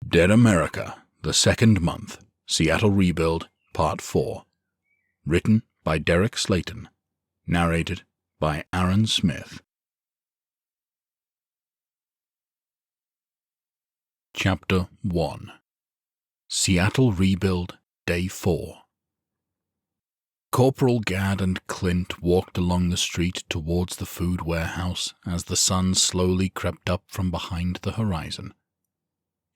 Dead America, the Second Month, Seattle Rebuild, Part 4. Written by Derek Slayton. Narrated by Aaron Smith. Chapter 1. Seattle Rebuild, Day 4. Corporal Gadd and Clint walked along the street towards the food warehouse as the sun slowly crept up from behind the horizon.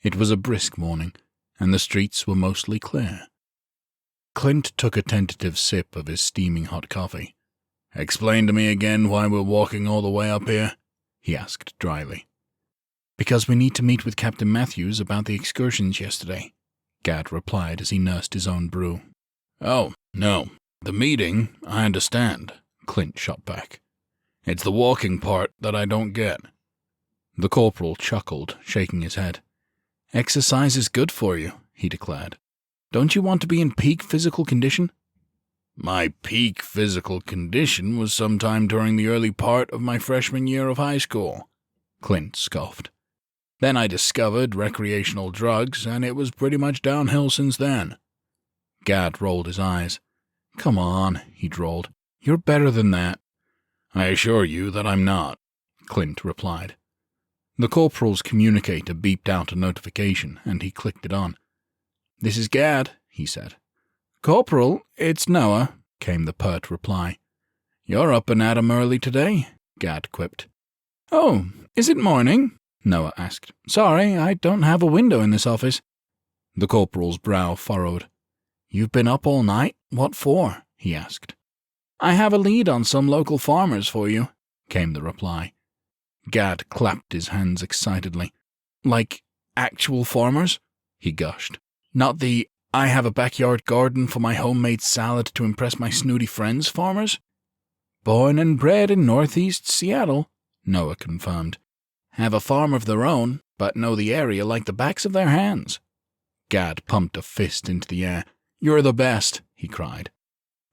It was a brisk morning, and the streets were mostly clear. Clint took a tentative sip of his steaming hot coffee. "Explain to me again why we're walking all the way up here?" he asked dryly. "Because we need to meet with Captain Matthews about the excursions yesterday," Gadd replied as he nursed his own brew. "Oh, no. The meeting, I understand," Clint shot back. "It's the walking part that I don't get." The corporal chuckled, shaking his head. "Exercise is good for you," he declared. "Don't you want to be in peak physical condition?" "My peak physical condition was sometime during the early part of my freshman year of high school," Clint scoffed. "Then I discovered recreational drugs, and it was pretty much downhill since then." Gadd rolled his eyes. "Come on," he drawled. "You're better than that." "I assure you that I'm not," Clint replied. The corporal's communicator beeped out a notification, and he clicked it on. "This is Gadd," he said. "Corporal, it's Noah," came the pert reply. "You're up and at 'em early today," Gadd quipped. "Oh, is it morning?" Noah asked. "Sorry, I don't have a window in this office." The corporal's brow furrowed. "You've been up all night? What for?" he asked. "I have a lead on some local farmers for you," came the reply. Gadd clapped his hands excitedly. "Like actual farmers?" he gushed. "Not the I have a backyard garden for my homemade salad to impress my snooty friends farmers?" "Born and bred in northeast Seattle," Noah confirmed. "Have a farm of their own, but know the area like the backs of their hands." Gadd pumped a fist into the air. "You're the best," he cried.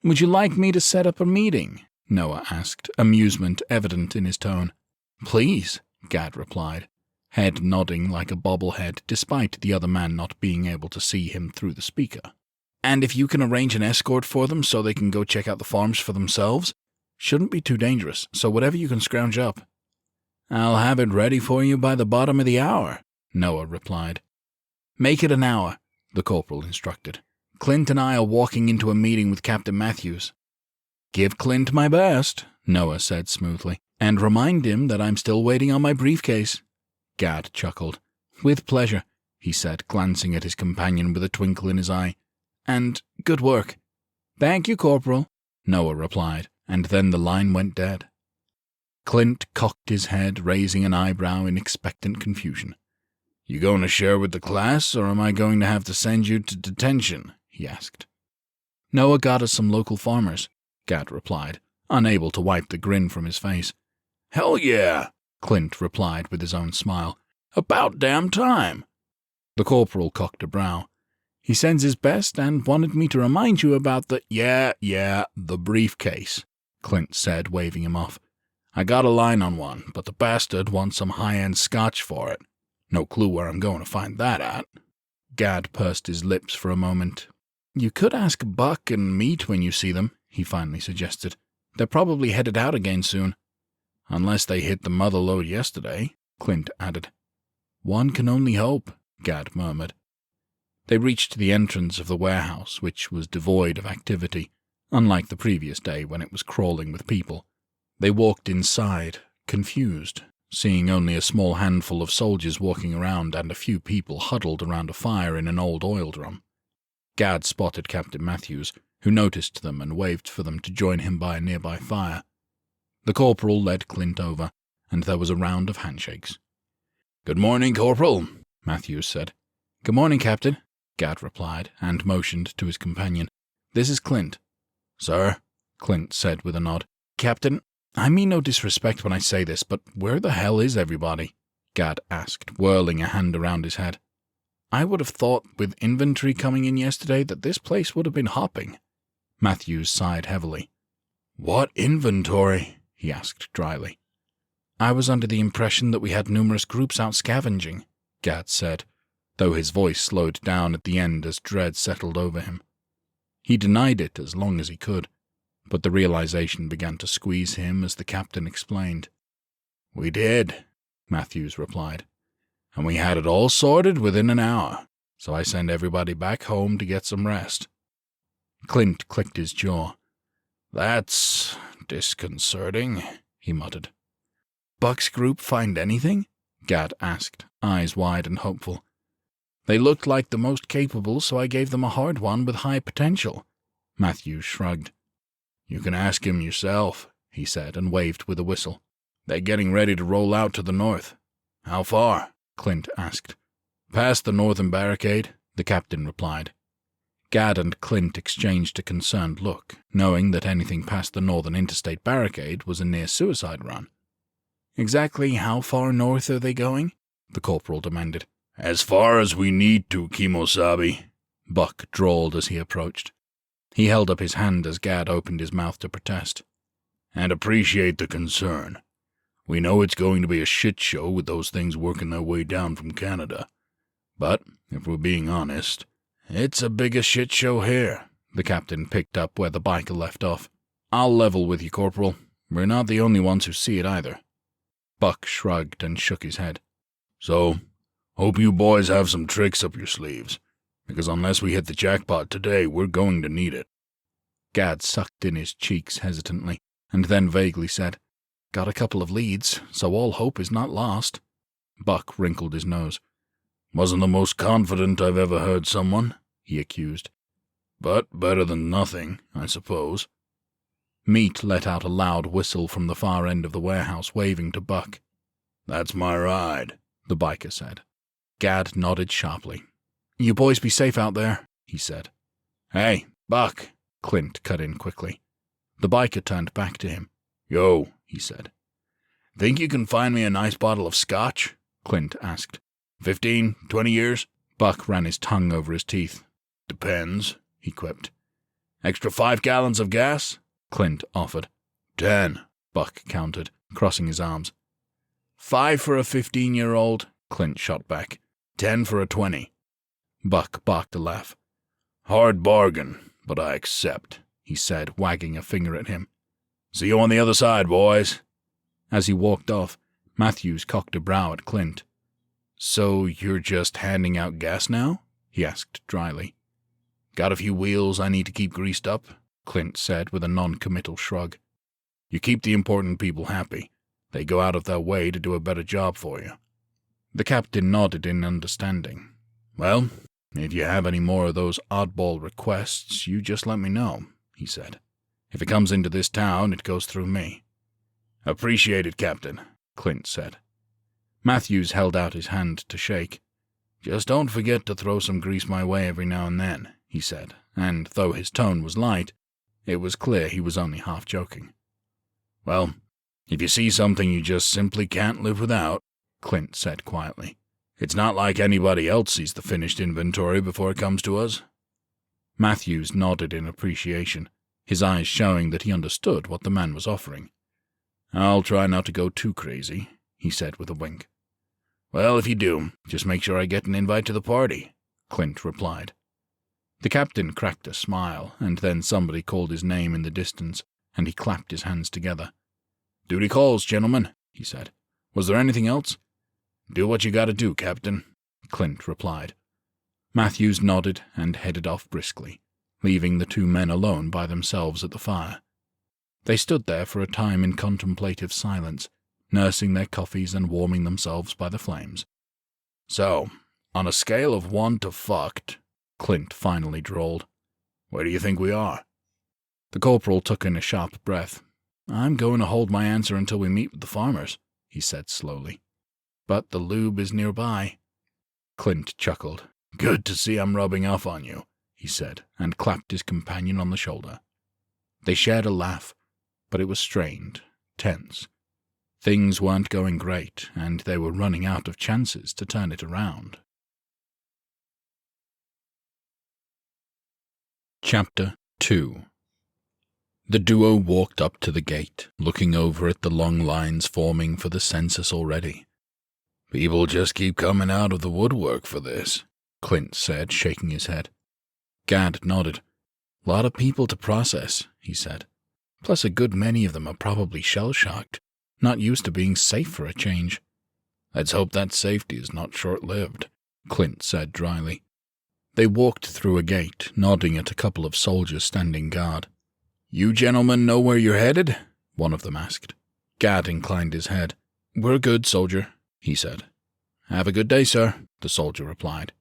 "Would you like me to set up a meeting?" Noah asked, amusement evident in his tone. "Please," Gadd replied, head nodding like a bobblehead despite the other man not being able to see him through the speaker. "And if you can arrange an escort for them so they can go check out the farms for themselves, shouldn't be too dangerous, so whatever you can scrounge up." "I'll have it ready for you by the bottom of the hour," Noah replied. "Make it an hour," the corporal instructed. "Clint and I are walking into a meeting with Captain Matthews." "Give Clint my best," Noah said smoothly, "and remind him that I'm still waiting on my briefcase." Gadd chuckled. "With pleasure," he said, glancing at his companion with a twinkle in his eye. "And good work." "Thank you, Corporal," Noah replied, and then the line went dead. Clint cocked his head, raising an eyebrow in expectant confusion. "You going to share with the class, or am I going to have to send you to detention?" he asked. "Noah got us some local farmers," Gadd replied, unable to wipe the grin from his face. "Hell yeah," Clint replied with his own smile. "About damn time." The corporal cocked a brow. "He sends his best and wanted me to remind you about the—" Yeah, the briefcase," Clint said, waving him off. "I got a line on one, but the bastard wants some high-end scotch for it. No clue where I'm going to find that at." Gadd pursed his lips for a moment. "You could ask Buck and Meat when you see them," he finally suggested. "They're probably headed out again soon." "Unless they hit the mother lode yesterday," Clint added. "One can only hope," Gadd murmured. They reached the entrance of the warehouse, which was devoid of activity, unlike the previous day when it was crawling with people. They walked inside, confused, seeing only a small handful of soldiers walking around and a few people huddled around a fire in an old oil drum. Gadd spotted Captain Matthews, who noticed them and waved for them to join him by a nearby fire. The corporal led Clint over, and there was a round of handshakes. "Good morning, Corporal," Matthews said. "Good morning, Captain," Gadd replied, and motioned to his companion. "This is Clint." "Sir," Clint said with a nod. "Captain, I mean no disrespect when I say this, but where the hell is everybody?" Gadd asked, whirling a hand around his head. "I would have thought, with inventory coming in yesterday, that this place would have been hopping." Matthews sighed heavily. "What inventory?" he asked dryly. "I was under the impression that we had numerous groups out scavenging," Gadd said. though his voice slowed down at the end as dread settled over him. He denied it as long as he could, but the realization began to squeeze him as the captain explained. "We did," Matthews replied, "and we had it all sorted within an hour, so I sent everybody back home to get some rest." Clint clicked his jaw. "That's disconcerting," he muttered. "Buck's group find anything?" Gad asked, eyes wide and hopeful. "They looked like the most capable, so I gave them a hard one with high potential." Matthews shrugged. "You can ask him yourself," he said, and waved with a whistle. "They're getting ready to roll out to the north." "How far?" Clint asked. "Past the northern barricade," the captain replied. Gad and Clint exchanged a concerned look, knowing that anything past the northern interstate barricade was a near suicide run. "Exactly how far north are they going?" the corporal demanded. "As far as we need to, Kimosabe," Buck drawled as he approached. He held up his hand as Gad opened his mouth to protest. "And appreciate the concern. We know it's going to be a shit show with those things working their way down from Canada. But, if we're being honest, it's a bigger shit show here." The captain picked up where the biker left off. "I'll level with you, Corporal. We're not the only ones who see it either." Buck shrugged and shook his head. "So, hope you boys have some tricks up your sleeves, because unless we hit the jackpot today, we're going to need it." Gad sucked in his cheeks hesitantly, and then vaguely said, "Got a couple of leads, so all hope is not lost." Buck wrinkled his nose. "Wasn't the most confident I've ever heard someone," he accused. "But better than nothing, I suppose." Meat let out a loud whistle from the far end of the warehouse, waving to Buck. "That's my ride," the biker said. Gad nodded sharply. "You boys be safe out there," he said. "Hey, Buck," Clint cut in quickly. The biker turned back to him. "Yo," he said. "Think you can find me a nice bottle of scotch?" Clint asked. 15, 20 years? Buck ran his tongue over his teeth. "Depends," he quipped. "Extra 5 gallons of gas?" Clint offered. 10, Buck countered, crossing his arms. 5 for a 15-year-old, Clint shot back. 10 for a 20. Buck barked a laugh. "Hard bargain, but I accept," he said, wagging a finger at him. "See you on the other side, boys." As he walked off, Matthews cocked a brow at Clint. "So you're just handing out gas now?" he asked dryly. "Got a few wheels I need to keep greased up," Clint said with a non-committal shrug. "You keep the important people happy. They go out of their way to do a better job for you." The captain nodded in understanding. "Well, if you have any more of those oddball requests, you just let me know," he said. "If it comes into this town, it goes through me." "Appreciate it, Captain," Clint said. Matthews held out his hand to shake. "Just don't forget to throw some grease my way every now and then," he said, and though his tone was light, it was clear he was only half joking. "Well, if you see something you just simply can't live without," Clint said quietly, "it's not like anybody else sees the finished inventory before it comes to us." Matthews nodded in appreciation, his eyes showing that he understood what the man was offering. "I'll try not to go too crazy," he said with a wink. "Well, if you do, just make sure I get an invite to the party," Clint replied. The captain cracked a smile, and then somebody called his name in the distance, and he clapped his hands together. "Duty calls, gentlemen," he said. "Was there anything else?" "Do what you gotta do, Captain," Clint replied. Matthews nodded and headed off briskly, leaving the two men alone by themselves at the fire. They stood there for a time in contemplative silence, nursing their coffees and warming themselves by the flames. "So, on a scale of 1 to fucked," Clint finally drawled, "where do you think we are?" The corporal took in a sharp breath. "I'm going to hold my answer until we meet with the farmers," he said slowly. "But the lube is nearby." Clint chuckled. "Good to see I'm rubbing off on you," he said, and clapped his companion on the shoulder. They shared a laugh, but it was strained, tense. Things weren't going great, and they were running out of chances to turn it around. Chapter 2. The duo walked up to the gate, looking over at the long lines forming for the census already. People just keep coming out of the woodwork for this, Clint said, shaking his head. Gad nodded. Lot of people to process, he said. Plus a good many of them are probably shell-shocked, not used to being safe for a change. Let's hope that safety is not short-lived, Clint said dryly. They walked through a gate, nodding at a couple of soldiers standing guard. You gentlemen know where you're headed? One of them asked. Gad inclined his head. We're good, soldier, he said. Have a good day, sir, the soldier replied.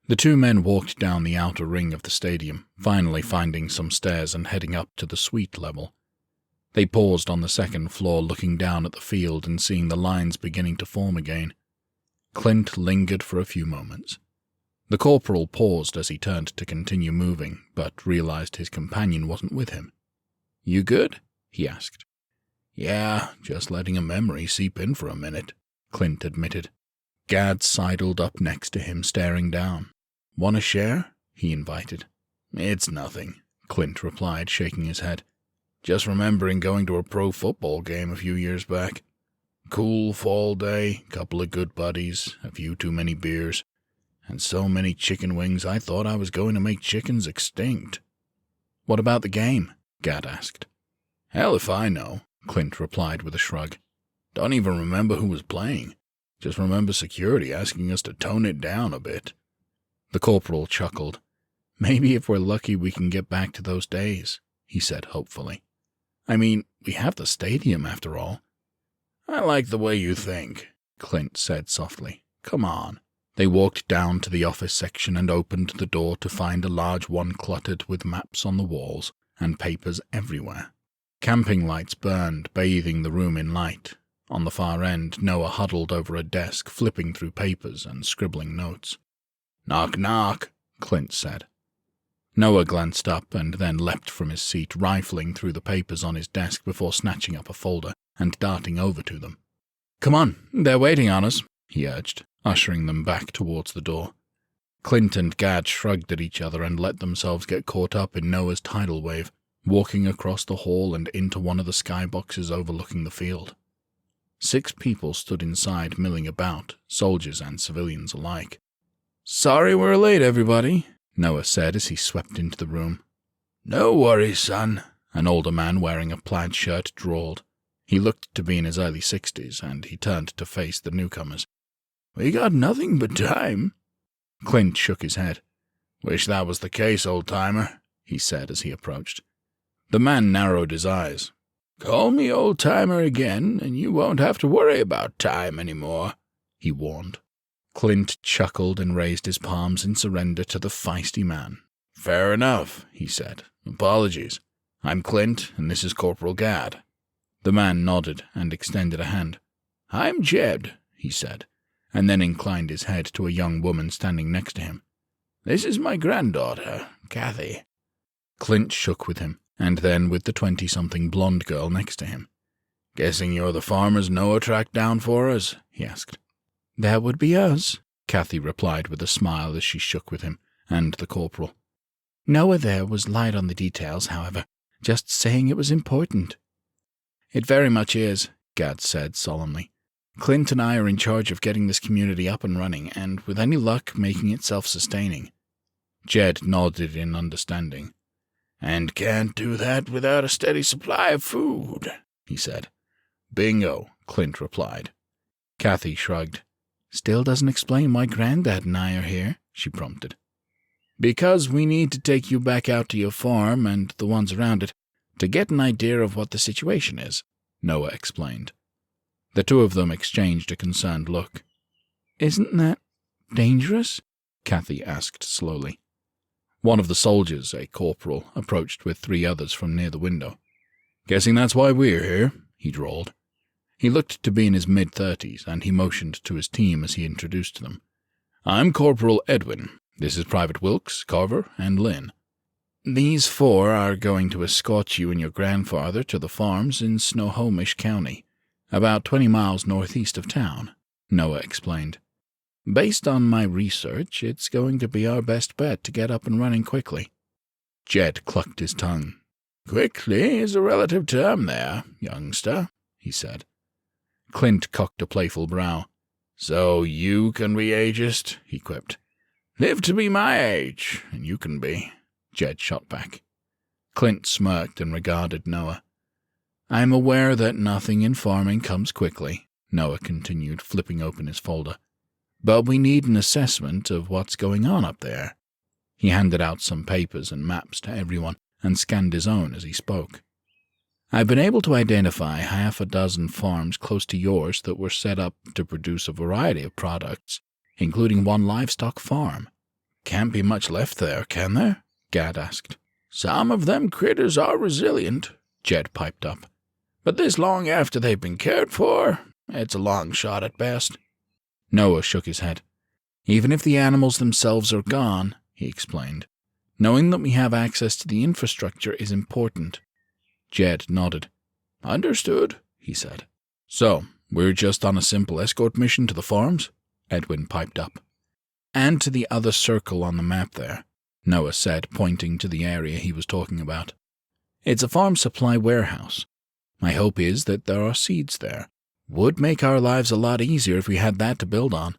The two men walked down the outer ring of the stadium, finally finding some stairs and heading up to the suite level. They paused on the second floor, looking down at the field and seeing the lines beginning to form again. Clint lingered for a few moments. The corporal paused as he turned to continue moving, but realized his companion wasn't with him. You good? He asked. Yeah, just letting a memory seep in for a minute, Clint admitted. Gad sidled up next to him, staring down. Want to share? He invited. It's nothing, Clint replied, shaking his head. Just remembering going to a pro football game a few years back. Cool fall day, couple of good buddies, a few too many beers, and so many chicken wings I thought I was going to make chickens extinct. What about the game? Gad asked. Hell if I know, Clint replied with a shrug. Don't even remember who was playing. Just remember security asking us to tone it down a bit. The corporal chuckled. Maybe if we're lucky we can get back to those days, he said hopefully. I mean, we have the stadium after all. I like the way you think, Clint said softly. Come on. They walked down to the office section and opened the door to find a large one cluttered with maps on the walls and papers everywhere. Camping lights burned, bathing the room in light. On the far end, Noah huddled over a desk, flipping through papers and scribbling notes. Knock, knock, Clint said. Noah glanced up and then leapt from his seat, rifling through the papers on his desk before snatching up a folder and darting over to them. Come on, they're waiting on us, he urged, ushering them back towards the door. Clint and Gad shrugged at each other and let themselves get caught up in Noah's tidal wave, walking across the hall and into one of the skyboxes overlooking the field. 6 people stood inside, milling about, soldiers and civilians alike. Sorry we're late, everybody, Noah said as he swept into the room. No worries, son, an older man wearing a plaid shirt drawled. He looked to be in his early 60s, and he turned to face the newcomers. We got nothing but time. Clint shook his head. Wish that was the case, old-timer, he said as he approached. The man narrowed his eyes. Call me old-timer again, and you won't have to worry about time anymore, he warned. Clint chuckled and raised his palms in surrender to the feisty man. Fair enough, he said. Apologies. I'm Clint, and this is Corporal Gad. The man nodded and extended a hand. I'm Jed, he said, and then inclined his head to a young woman standing next to him. This is my granddaughter, Kathy. Clint shook with him, and then with the 20-something blonde girl next to him. Guessing you're the farmers Noah tracked down for us? He asked. That would be us, Kathy replied with a smile as she shook with him and the corporal. Noah there was light on the details, however, just saying it was important. It very much is, Gad said solemnly. Clint and I are in charge of getting this community up and running, and with any luck making it self-sustaining. Jed nodded in understanding. And can't do that without a steady supply of food, he said. Bingo, Clint replied. Kathy shrugged. Still doesn't explain why Granddad and I are here, she prompted. Because we need to take you back out to your farm and the ones around it to get an idea of what the situation is, Noah explained. The two of them exchanged a concerned look. Isn't that dangerous? Kathy asked slowly. One of the soldiers, a corporal, approached with 3 others from near the window. Guessing that's why we're here, he drawled. He looked to be in his mid-30s, and he motioned to his team as he introduced them. I'm Corporal Edwin. This is Private Wilkes, Carver, and Lynn. These 4 are going to escort you and your grandfather to the farms in Snohomish County, about 20 miles northeast of town, Noah explained. Based on my research, it's going to be our best bet to get up and running quickly. Jed clucked his tongue. Quickly is a relative term there, youngster, he said. Clint cocked a playful brow. So you can be ageist, he quipped. Live to be my age, and you can be, Jed shot back. Clint smirked and regarded Noah. I am aware that nothing in farming comes quickly, Noah continued, flipping open his folder. But we need an assessment of what's going on up there. He handed out some papers and maps to everyone and scanned his own as he spoke. I've been able to identify half a dozen farms close to yours that were set up to produce a variety of products, including one livestock farm. Can't be much left there, can there? Gad asked. Some of them critters are resilient, Jed piped up. But this long after they've been cared for, it's a long shot at best. Noah shook his head. Even if the animals themselves are gone, he explained, knowing that we have access to the infrastructure is important. Jed nodded. Understood, he said. So, we're just on a simple escort mission to the farms? Edwin piped up. And to the other circle on the map there, Noah said, pointing to the area he was talking about. It's a farm supply warehouse. My hope is that there are seeds there. Would make our lives a lot easier if we had that to build on.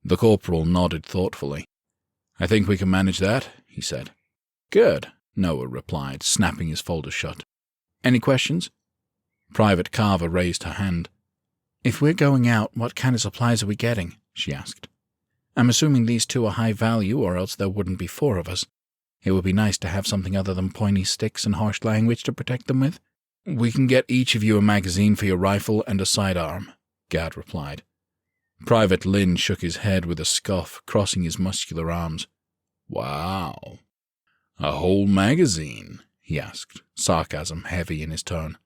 The corporal nodded thoughtfully. I think we can manage that, he said. Good, Noah replied, snapping his folder shut. Any questions? Private Carver raised her hand. If we're going out, what kind of supplies are we getting? She asked. I'm assuming these two are high value, or else there wouldn't be four of us. It would be nice to have something other than pointy sticks and harsh language to protect them with. We can get each of you a magazine for your rifle and a sidearm, Gad replied. Private Lynn shook his head with a scoff, crossing his muscular arms. Wow. A whole magazine? He asked, sarcasm heavy in his tone.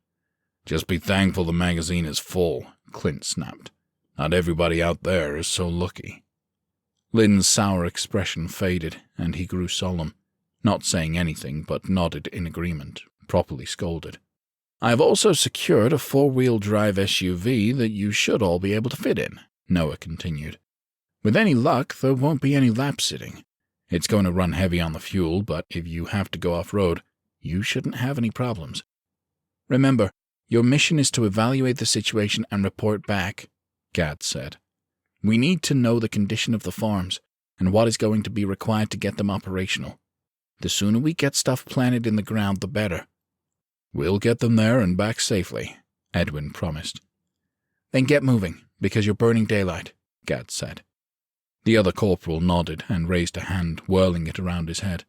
Just be thankful the magazine is full, Clint snapped. Not everybody out there is so lucky. Lynn's sour expression faded, and he grew solemn, not saying anything but nodded in agreement, properly scolded. I have also secured a four-wheel drive SUV that you should all be able to fit in, Noah continued. With any luck, there won't be any lap sitting. It's going to run heavy on the fuel, but if you have to go off-road, you shouldn't have any problems. Remember, your mission is to evaluate the situation and report back, Gad said. We need to know the condition of the farms and what is going to be required to get them operational. The sooner we get stuff planted in the ground, the better. We'll get them there and back safely, Edwin promised. Then get moving, because you're burning daylight, Gad said. The other corporal nodded and raised a hand, whirling it around his head.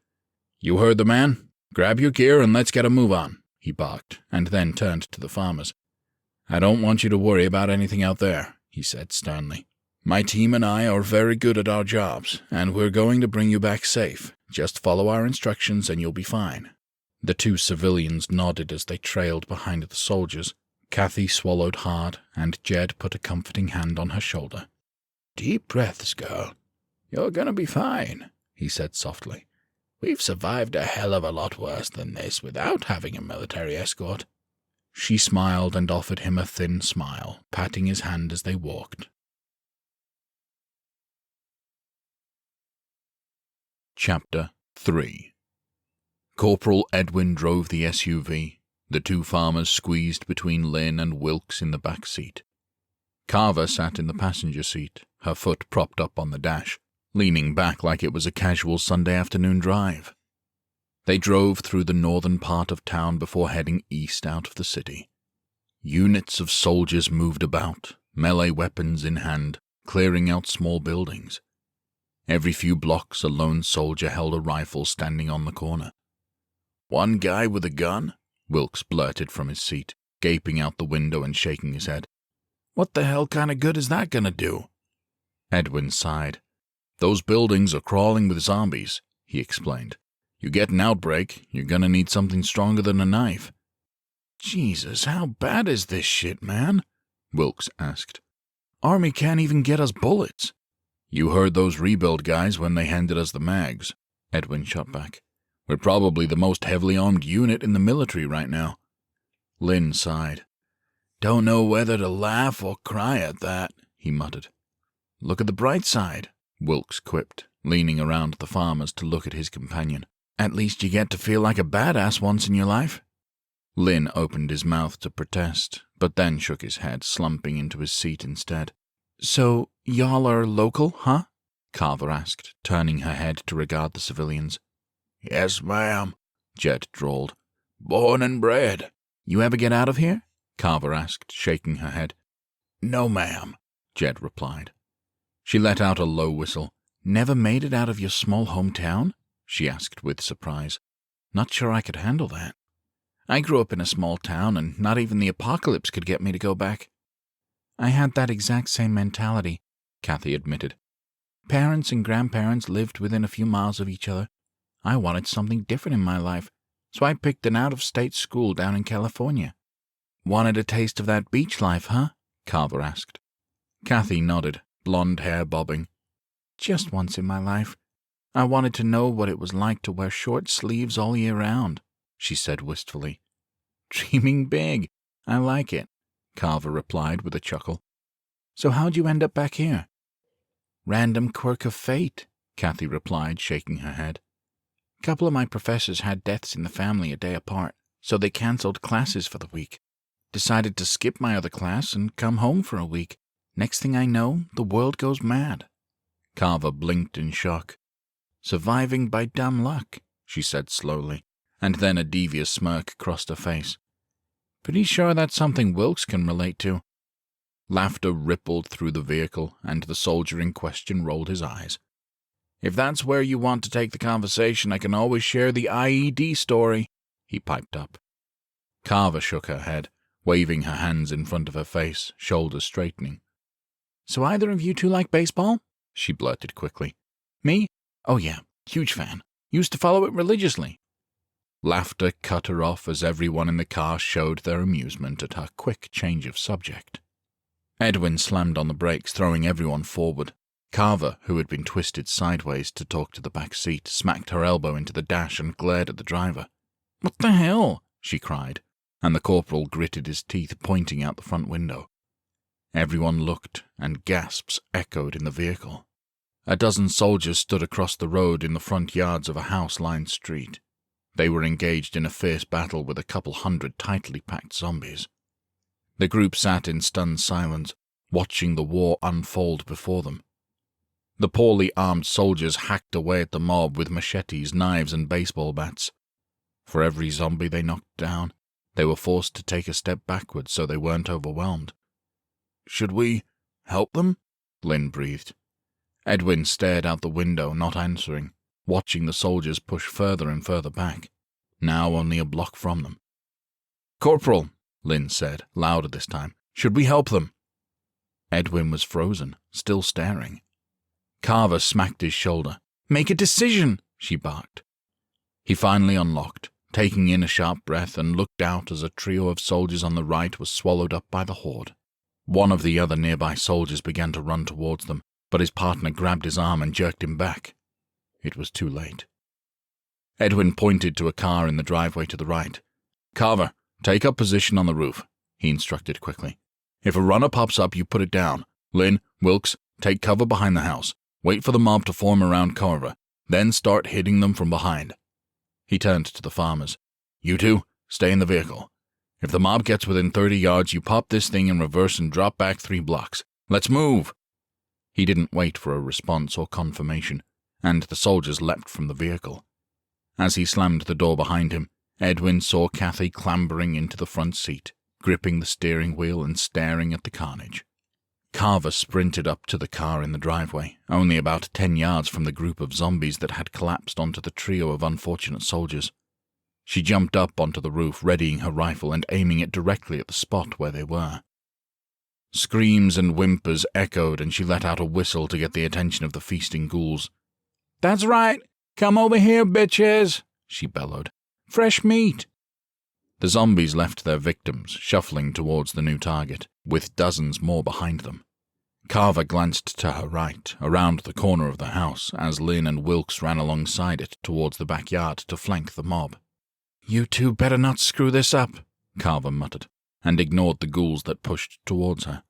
You heard the man? Grab your gear and let's get a move on, he barked, and then turned to the farmers. I don't want you to worry about anything out there, he said sternly. My team and I are very good at our jobs, and we're going to bring you back safe. Just follow our instructions and you'll be fine. The two civilians nodded as they trailed behind the soldiers. Kathy swallowed hard, and Jed put a comforting hand on her shoulder. Deep breaths, girl. You're gonna be fine, he said softly. We've survived a hell of a lot worse than this without having a military escort. She smiled and offered him a thin smile, patting his hand as they walked. Chapter 3. Corporal Edwin drove the SUV. The two farmers squeezed between Lynn and Wilkes in the back seat. Carver sat in the passenger seat, her foot propped up on the dash, leaning back like it was a casual Sunday afternoon drive. They drove through the northern part of town before heading east out of the city. Units of soldiers moved about, melee weapons in hand, clearing out small buildings. Every few blocks a lone soldier held a rifle standing on the corner. One guy with a gun? Wilkes blurted from his seat, gaping out the window and shaking his head. What the hell kind of good is that gonna do? Edwin sighed. Those buildings are crawling with zombies, he explained. You get an outbreak, you're gonna need something stronger than a knife. Jesus, how bad is this shit, man? Wilkes asked. Army can't even get us bullets. You heard those rebuild guys when they handed us the mags, Edwin shot back. We're probably the most heavily armed unit in the military right now. Lynn sighed. Don't know whether to laugh or cry at that, he muttered. Look at the bright side, Wilkes quipped, leaning around the farmers to look at his companion. At least you get to feel like a badass once in your life. Lynn opened his mouth to protest, but then shook his head, slumping into his seat instead. So, y'all are local, huh? Carver asked, turning her head to regard the civilians. Yes, ma'am, Jed drawled. Born and bred. You ever get out of here? Carver asked, shaking her head. No, ma'am, Jed replied. She let out a low whistle. Never made it out of your small hometown? She asked with surprise. Not sure I could handle that. I grew up in a small town, and not even the apocalypse could get me to go back. I had that exact same mentality, Kathy admitted. Parents and grandparents lived within a few miles of each other. I wanted something different in my life, so I picked an out-of-state school down in California. Wanted a taste of that beach life, huh? Carver asked. Kathy nodded, blonde hair bobbing. Just once in my life. I wanted to know what it was like to wear short sleeves all year round, she said wistfully. Dreaming big. I like it, Carver replied with a chuckle. So how'd you end up back here? Random quirk of fate, Kathy replied, shaking her head. A couple of my professors had deaths in the family a day apart, so they canceled classes for the week. Decided to skip my other class and come home for a week. Next thing I know, the world goes mad. Carver blinked in shock. Surviving by dumb luck, she said slowly, and then a devious smirk crossed her face. Pretty sure that's something Wilkes can relate to. Laughter rippled through the vehicle, and the soldier in question rolled his eyes. If that's where you want to take the conversation, I can always share the IED story, he piped up. Carver shook her head, waving her hands in front of her face, shoulders straightening. So either of you two like baseball? She blurted quickly. Me? Oh yeah, huge fan. Used to follow it religiously. Laughter cut her off as everyone in the car showed their amusement at her quick change of subject. Edwin slammed on the brakes, throwing everyone forward. Carver, who had been twisted sideways to talk to the back seat, smacked her elbow into the dash and glared at the driver. What the hell? She cried, and the corporal gritted his teeth, pointing out the front window. Everyone looked, and gasps echoed in the vehicle. A dozen soldiers stood across the road in the front yards of a house-lined street. They were engaged in a fierce battle with a couple hundred tightly packed zombies. The group sat in stunned silence, watching the war unfold before them. The poorly armed soldiers hacked away at the mob with machetes, knives, and baseball bats. For every zombie they knocked down, they were forced to take a step backward so they weren't overwhelmed. Should we help them? Lynn breathed. Edwin stared out the window, not answering, watching the soldiers push further and further back, now only a block from them. Corporal, Lynn said, louder this time, should we help them? Edwin was frozen, still staring. Carver smacked his shoulder. Make a decision, she barked. He finally unlocked, taking in a sharp breath, and looked out as a trio of soldiers on the right was swallowed up by the horde. One of the other nearby soldiers began to run towards them, but his partner grabbed his arm and jerked him back. It was too late. Edwin pointed to a car in the driveway to the right. Carver, take up position on the roof, he instructed quickly. If a runner pops up, you put it down. Lynn, Wilkes, take cover behind the house. Wait for the mob to form around Carver, then start hitting them from behind. He turned to the farmers. You two, stay in the vehicle. If the mob gets within 30 yards, you pop this thing in reverse and drop back 3 blocks. Let's move! He didn't wait for a response or confirmation, and the soldiers leapt from the vehicle. As he slammed the door behind him, Edwin saw Kathy clambering into the front seat, gripping the steering wheel and staring at the carnage. Carver sprinted up to the car in the driveway, only about 10 yards from the group of zombies that had collapsed onto the trio of unfortunate soldiers. She jumped up onto the roof, readying her rifle and aiming it directly at the spot where they were. Screams and whimpers echoed, and she let out a whistle to get the attention of the feasting ghouls. That's right! Come over here, bitches! She bellowed. Fresh meat! The zombies left their victims, shuffling towards the new target, with dozens more behind them. Carver glanced to her right, around the corner of the house, as Lynn and Wilkes ran alongside it towards the backyard to flank the mob. You two better not screw this up, Carver muttered, and ignored the ghouls that pushed towards her.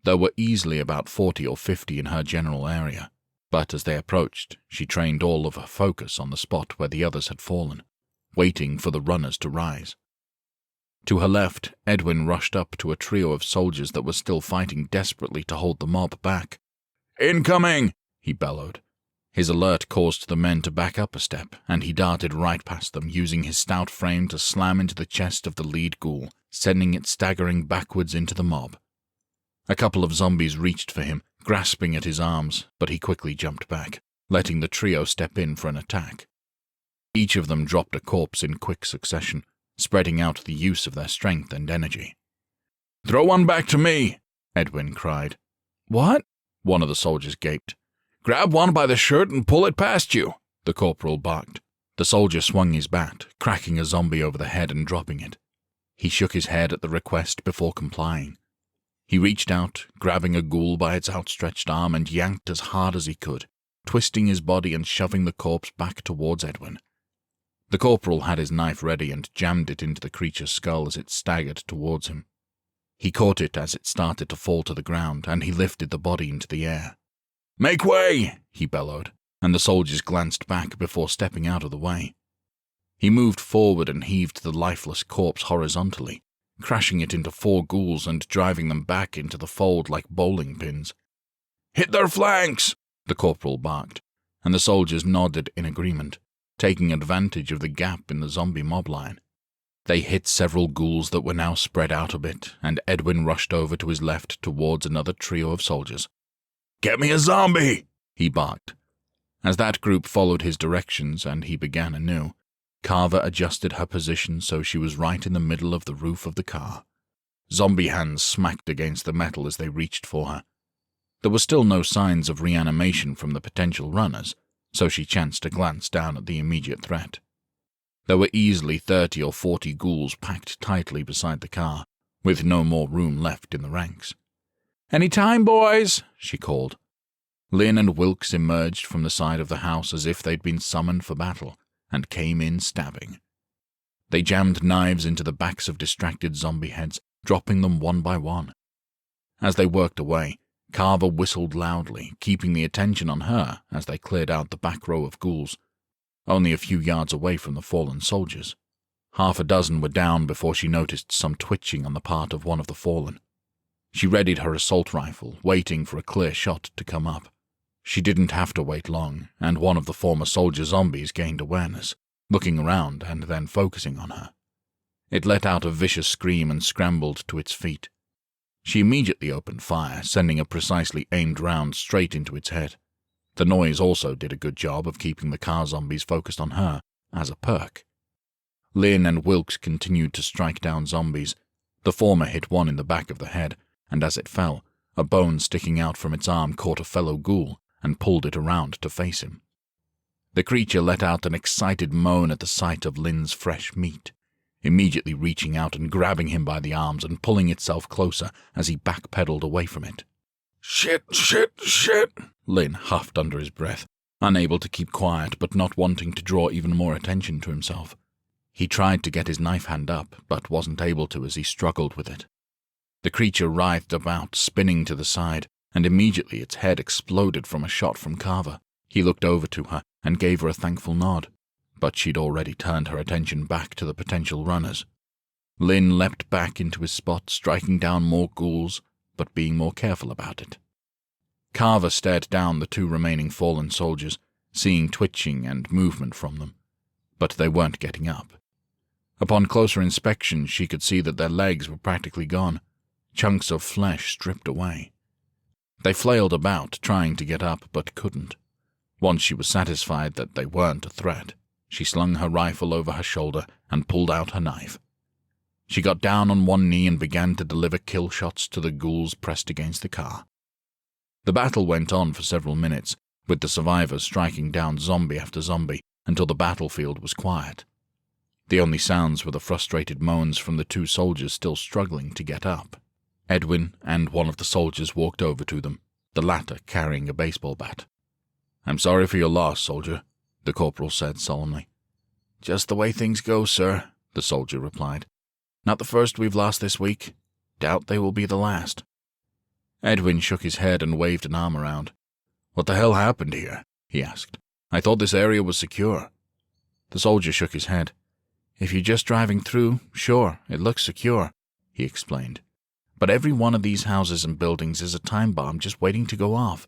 There were easily about 40 or 50 in her general area, but as they approached, she trained all of her focus on the spot where the others had fallen, waiting for the runners to rise. To her left, Edwin rushed up to a trio of soldiers that were still fighting desperately to hold the mob back. "Incoming!" he bellowed. His alert caused the men to back up a step, and he darted right past them, using his stout frame to slam into the chest of the lead ghoul, sending it staggering backwards into the mob. A couple of zombies reached for him, grasping at his arms, but he quickly jumped back, letting the trio step in for an attack. Each of them dropped a corpse in quick succession, spreading out the use of their strength and energy. "Throw one back to me," Edwin cried. "What?" one of the soldiers gaped. "Grab one by the shirt and pull it past you," the corporal barked. The soldier swung his bat, cracking a zombie over the head and dropping it. He shook his head at the request before complying. He reached out, grabbing a ghoul by its outstretched arm and yanked as hard as he could, twisting his body and shoving the corpse back towards Edwin. The corporal had his knife ready and jammed it into the creature's skull as it staggered towards him. He caught it as it started to fall to the ground, and he lifted the body into the air. "Make way!" he bellowed, and the soldiers glanced back before stepping out of the way. He moved forward and heaved the lifeless corpse horizontally, crashing it into 4 ghouls and driving them back into the fold like bowling pins. "Hit their flanks!" the corporal barked, and the soldiers nodded in agreement, taking advantage of the gap in the zombie mob line. They hit several ghouls that were now spread out a bit, and Edwin rushed over to his left towards another trio of soldiers. "Get me a zombie!" he barked. As that group followed his directions and he began anew, Carver adjusted her position so she was right in the middle of the roof of the car. Zombie hands smacked against the metal as they reached for her. There were still no signs of reanimation from the potential runners, so she chanced to glance down at the immediate threat. There were easily 30 or 40 ghouls packed tightly beside the car, with no more room left in the ranks. "Any time, boys?" she called. Lynn and Wilkes emerged from the side of the house as if they'd been summoned for battle, and came in stabbing. They jammed knives into the backs of distracted zombie heads, dropping them one by one. As they worked away, Carver whistled loudly, keeping the attention on her as they cleared out the back row of ghouls, only a few yards away from the fallen soldiers. Half a dozen were down before she noticed some twitching on the part of one of the fallen. She readied her assault rifle, waiting for a clear shot to come up. She didn't have to wait long, and one of the former soldier zombies gained awareness, looking around and then focusing on her. It let out a vicious scream and scrambled to its feet. She immediately opened fire, sending a precisely aimed round straight into its head. The noise also did a good job of keeping the car zombies focused on her, as a perk. Lynn and Wilkes continued to strike down zombies. The former hit one in the back of the head, and as it fell, a bone sticking out from its arm caught a fellow ghoul and pulled it around to face him. The creature let out an excited moan at the sight of Lynn's fresh meat, immediately reaching out and grabbing him by the arms and pulling itself closer as he backpedaled away from it. Shit, Lynn huffed under his breath, unable to keep quiet but not wanting to draw even more attention to himself. He tried to get his knife hand up, but wasn't able to as he struggled with it. The creature writhed about, spinning to the side, and immediately its head exploded from a shot from Carver. He looked over to her and gave her a thankful nod, but she'd already turned her attention back to the potential runners. Lynn leapt back into his spot, striking down more ghouls, but being more careful about it. Carver stared down the 2 remaining fallen soldiers, seeing twitching and movement from them, but they weren't getting up. Upon closer inspection, she could see that their legs were practically gone, chunks of flesh stripped away. They flailed about, trying to get up, but couldn't. Once she was satisfied that they weren't a threat, she slung her rifle over her shoulder and pulled out her knife. She got down on one knee and began to deliver kill shots to the ghouls pressed against the car. The battle went on for several minutes, with the survivors striking down zombie after zombie until the battlefield was quiet. The only sounds were the frustrated moans from the 2 soldiers still struggling to get up. Edwin and one of the soldiers walked over to them, the latter carrying a baseball bat. "I'm sorry for your loss, soldier," the corporal said solemnly. "Just the way things go, sir," the soldier replied. "Not the first we've lost this week. Doubt they will be the last." Edwin shook his head and waved an arm around. "What the hell happened here?" he asked. "I thought this area was secure." The soldier shook his head. If you're just driving through, sure, it looks secure, he explained. But every one of these houses and buildings is a time bomb just waiting to go off.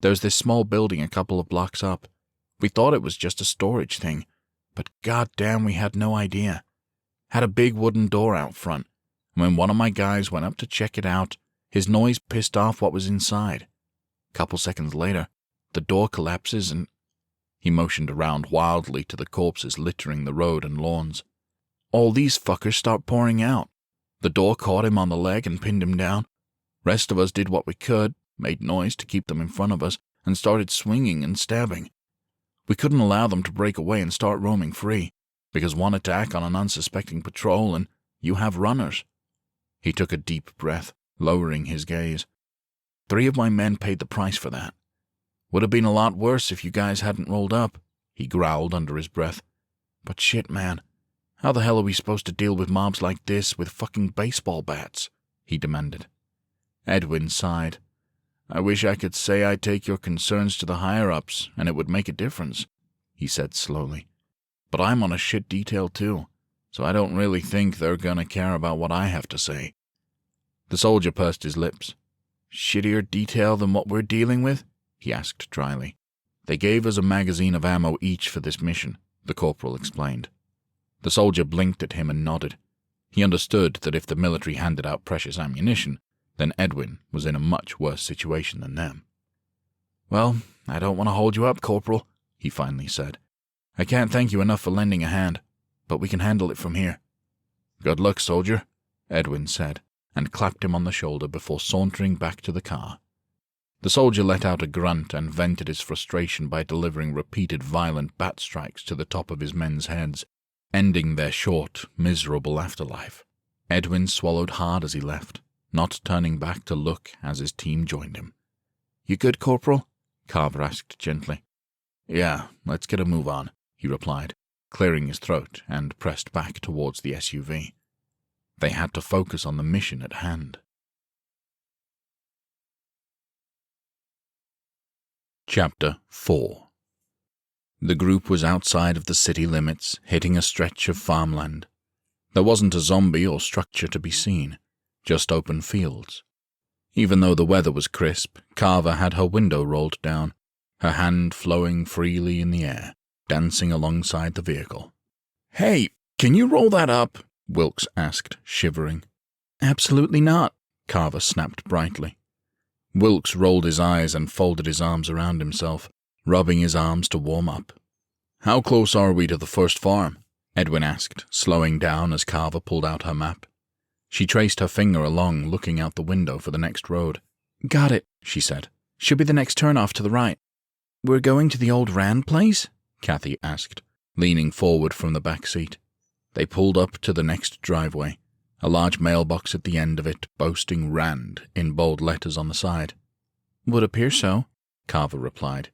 There's this small building a couple of blocks up. We thought it was just a storage thing, but goddamn, we had no idea. Had a big wooden door out front. When one of my guys went up to check it out, his noise pissed off what was inside. Couple seconds later, the door collapses and... He motioned around wildly to the corpses littering the road and lawns. All these fuckers start pouring out. The door caught him on the leg and pinned him down. Rest of us did what we could, made noise to keep them in front of us, and started swinging and stabbing. We couldn't allow them to break away and start roaming free, because one attack on an unsuspecting patrol and you have runners. He took a deep breath, lowering his gaze. 3 of my men paid the price for that. Would have been a lot worse if you guys hadn't rolled up, he growled under his breath. But shit, man. How the hell are we supposed to deal with mobs like this with fucking baseball bats? He demanded. Edwin sighed. I wish I could say I'd take your concerns to the higher-ups and it would make a difference, he said slowly. But I'm on a shit detail too, so I don't really think they're gonna care about what I have to say. The soldier pursed his lips. Shittier detail than what we're dealing with? He asked dryly. They gave us a magazine of ammo each for this mission, the corporal explained. The soldier blinked at him and nodded. He understood that if the military handed out precious ammunition, then Edwin was in a much worse situation than them. Well, I don't want to hold you up, Corporal, he finally said. I can't thank you enough for lending a hand, but we can handle it from here. Good luck, soldier, Edwin said, and clapped him on the shoulder before sauntering back to the car. The soldier let out a grunt and vented his frustration by delivering repeated violent bat strikes to the top of his men's heads, ending their short, miserable afterlife. Edwin swallowed hard as he left, not turning back to look as his team joined him. You good, Corporal? Carver asked gently. Yeah, let's get a move on, he replied, clearing his throat and pressed back towards the SUV. They had to focus on the mission at hand. Chapter 4. The group was outside of the city limits, hitting a stretch of farmland. There wasn't a zombie or structure to be seen, just open fields. Even though the weather was crisp, Carver had her window rolled down, her hand flowing freely in the air, dancing alongside the vehicle. Hey, can you roll that up? Wilkes asked, shivering. Absolutely not, Carver snapped brightly. Wilkes rolled his eyes and folded his arms around himself, rubbing his arms to warm up. How close are we to the first farm? Edwin asked, slowing down as Carver pulled out her map. She traced her finger along, looking out the window for the next road. Got it, she said. Should be the next turn off to the right. We're going to the old Rand place? Kathy asked, leaning forward from the back seat. They pulled up to the next driveway, a large mailbox at the end of it boasting Rand in bold letters on the side. Would appear so, Carver replied.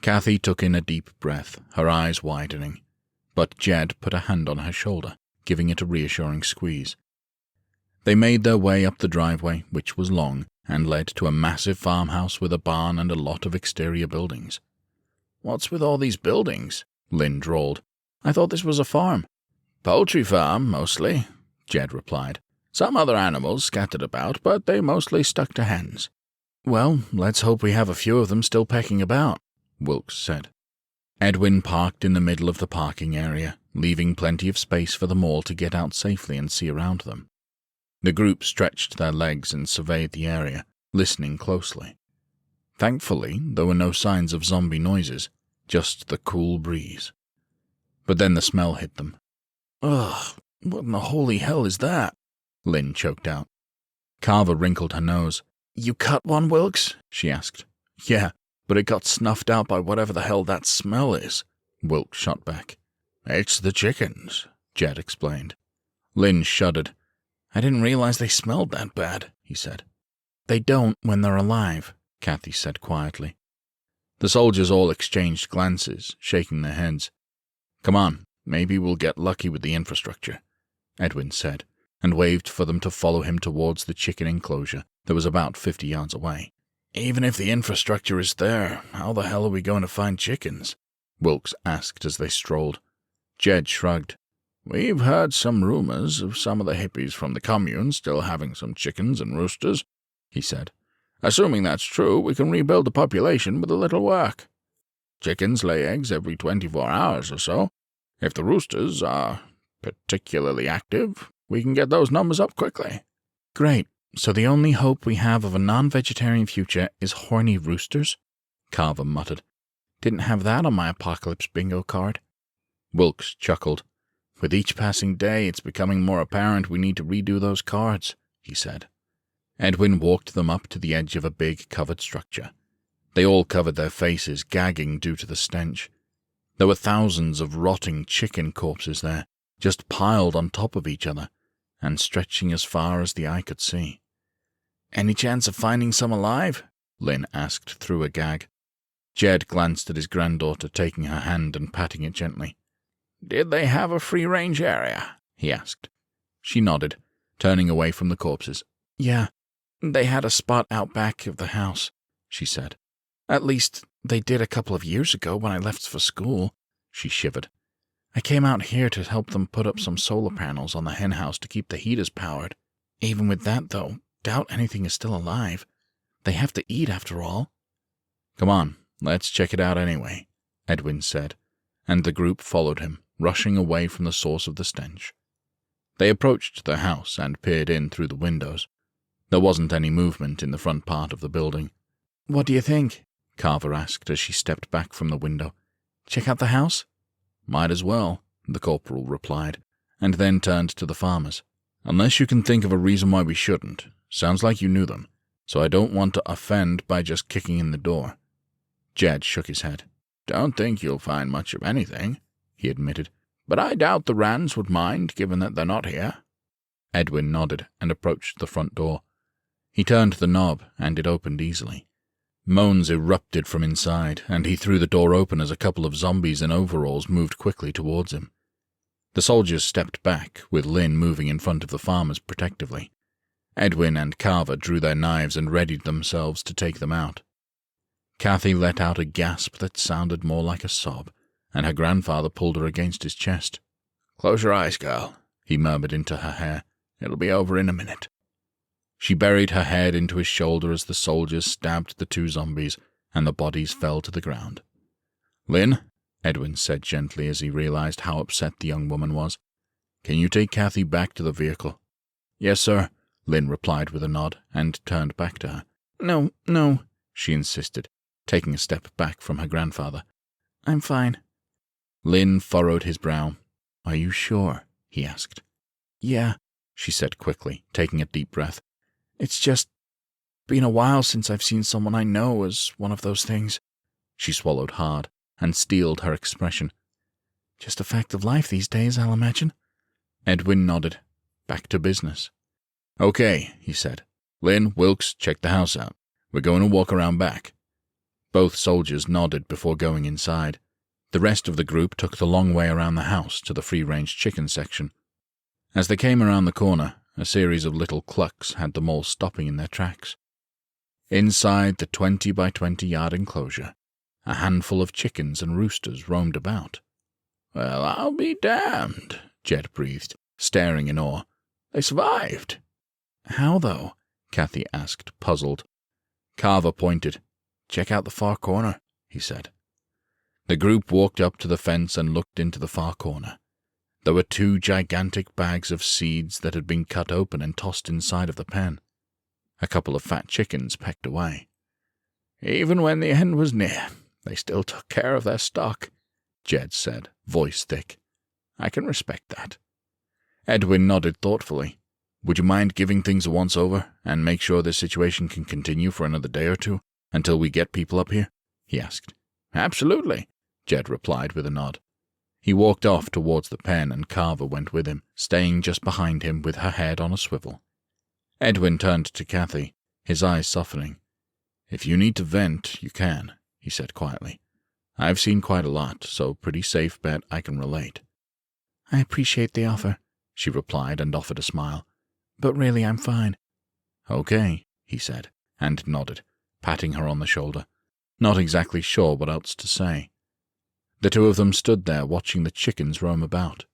Kathy took in a deep breath, her eyes widening, but Jed put a hand on her shoulder, giving it a reassuring squeeze. They made their way up the driveway, which was long, and led to a massive farmhouse with a barn and a lot of exterior buildings. What's with all these buildings? Lynn drawled. I thought this was a farm. Poultry farm, mostly, Jed replied. Some other animals scattered about, but they mostly stuck to hens. Well, let's hope we have a few of them still pecking about, Wilkes said. Edwin parked in the middle of the parking area, leaving plenty of space for them all to get out safely and see around them. The group stretched their legs and surveyed the area, listening closely. Thankfully, there were no signs of zombie noises, just the cool breeze. But then the smell hit them. Ugh, what in the holy hell is that? Lynn choked out. Carver wrinkled her nose. You cut one, Wilkes? She asked. Yeah, but it got snuffed out by whatever the hell that smell is, Wilkes shot back. It's the chickens, Jed explained. Lynn shuddered. I didn't realize they smelled that bad, he said. They don't when they're alive, Kathy said quietly. The soldiers all exchanged glances, shaking their heads. Come on, maybe we'll get lucky with the infrastructure, Edwin said, and waved for them to follow him towards the chicken enclosure that was about 50 yards away. Even if the infrastructure is there, how the hell are we going to find chickens? Wilkes asked as they strolled. Jed shrugged. We've heard some rumors of some of the hippies from the commune still having some chickens and roosters, he said. Assuming that's true, we can rebuild the population with a little work. Chickens lay eggs every 24 hours or so. If the roosters are particularly active, we can get those numbers up quickly. Great. So the only hope we have of a non-vegetarian future is horny roosters? Carver muttered. Didn't have that on my apocalypse bingo card. Wilkes chuckled. With each passing day, it's becoming more apparent we need to redo those cards, he said. Edwin walked them up to the edge of a big covered structure. They all covered their faces, gagging due to the stench. There were thousands of rotting chicken corpses there, just piled on top of each other, and stretching as far as the eye could see. Any chance of finding some alive? Lynn asked through a gag. Jed glanced at his granddaughter, taking her hand and patting it gently. Did they have a free-range area? He asked. She nodded, turning away from the corpses. Yeah, they had a spot out back of the house, she said. At least, they did a couple of years ago when I left for school, she shivered. I came out here to help them put up some solar panels on the hen house to keep the heaters powered. Even with that, though, doubt anything is still alive. They have to eat after all. Come on, let's check it out anyway, Edwin said, and the group followed him, rushing away from the source of the stench. They approached the house and peered in through the windows. There wasn't any movement in the front part of the building. What do you think? Carver asked as she stepped back from the window. Check out the house? Might as well, the corporal replied, and then turned to the farmers. Unless you can think of a reason why we shouldn't. Sounds like you knew them, so I don't want to offend by just kicking in the door. Jed shook his head. Don't think you'll find much of anything, he admitted, but I doubt the Rands would mind, given that they're not here. Edwin nodded and approached the front door. He turned the knob, and it opened easily. Moans erupted from inside, and he threw the door open as a couple of zombies in overalls moved quickly towards him. The soldiers stepped back, with Lynn moving in front of the farmers protectively. Edwin and Carver drew their knives and readied themselves to take them out. Kathy let out a gasp that sounded more like a sob, and her grandfather pulled her against his chest. Close your eyes, girl, he murmured into her hair. It'll be over in a minute. She buried her head into his shoulder as the soldiers stabbed the two zombies, and the bodies fell to the ground. Lynn, Edwin said gently as he realized how upset the young woman was, can you take Kathy back to the vehicle? Yes, sir, Lynn replied with a nod, and turned back to her. No, she insisted, taking a step back from her grandfather. I'm fine. Lynn furrowed his brow. Are you sure? He asked. Yeah, she said quickly, taking a deep breath. It's just been a while since I've seen someone I know as one of those things. She swallowed hard and steeled her expression. Just a fact of life these days, I'll imagine. Edwin nodded. Back to business. Okay, he said. Lynn, Wilkes, check the house out. We're going to walk around back. Both soldiers nodded before going inside. The rest of the group took the long way around the house to the free-range chicken section. As they came around the corner, a series of little clucks had them all stopping in their tracks. Inside the 20 by 20 yard enclosure, a handful of chickens and roosters roamed about. Well, I'll be damned, Jed breathed, staring in awe. They survived. How, though? Kathy asked, puzzled. Carver pointed. Check out the far corner, he said. The group walked up to the fence and looked into the far corner. There were 2 gigantic bags of seeds that had been cut open and tossed inside of the pen. A couple of fat chickens pecked away. Even when the end was near, they still took care of their stock, Jed said, voice thick. I can respect that. Edwin nodded thoughtfully. Would you mind giving things a once-over and make sure this situation can continue for another day or two until we get people up here? He asked. Absolutely, Jed replied with a nod. He walked off towards the pen, and Carver went with him, staying just behind him with her head on a swivel. Edwin turned to Kathy, his eyes softening. If you need to vent, you can, he said quietly. I've seen quite a lot, so pretty safe bet I can relate. I appreciate the offer, she replied and offered a smile. But really, I'm fine. Okay, he said, and nodded, patting her on the shoulder, not exactly sure what else to say. The two of them stood there watching the chickens roam about.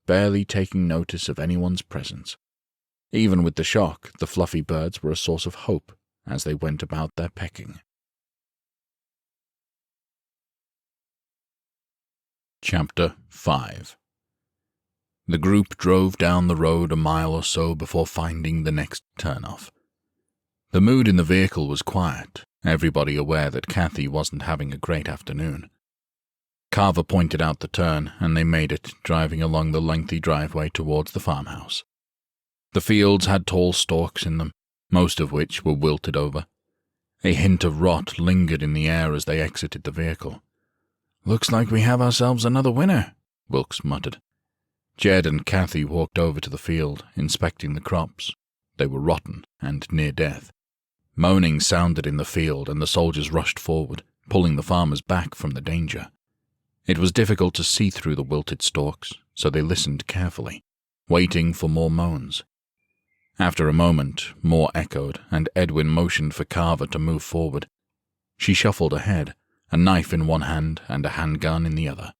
barely taking notice of anyone's presence. Even with the shock, the fluffy birds were a source of hope as they went about their pecking. Chapter 5. The group drove down the road a mile or so before finding the next turnoff. The mood in the vehicle was quiet, everybody aware that Kathy wasn't having a great afternoon. Carver pointed out the turn, and they made it, driving along the lengthy driveway towards the farmhouse. The fields had tall stalks in them, most of which were wilted over. A hint of rot lingered in the air as they exited the vehicle. "Looks like we have ourselves another winner," Wilkes muttered. Jed and Kathy walked over to the field, inspecting the crops. They were rotten and near death. Moaning sounded in the field, and the soldiers rushed forward, pulling the farmers back from the danger. It was difficult to see through the wilted stalks, so they listened carefully, waiting for more moans. After a moment, more echoed, and Edwin motioned for Carver to move forward. She shuffled ahead, a knife in one hand and a handgun in the other,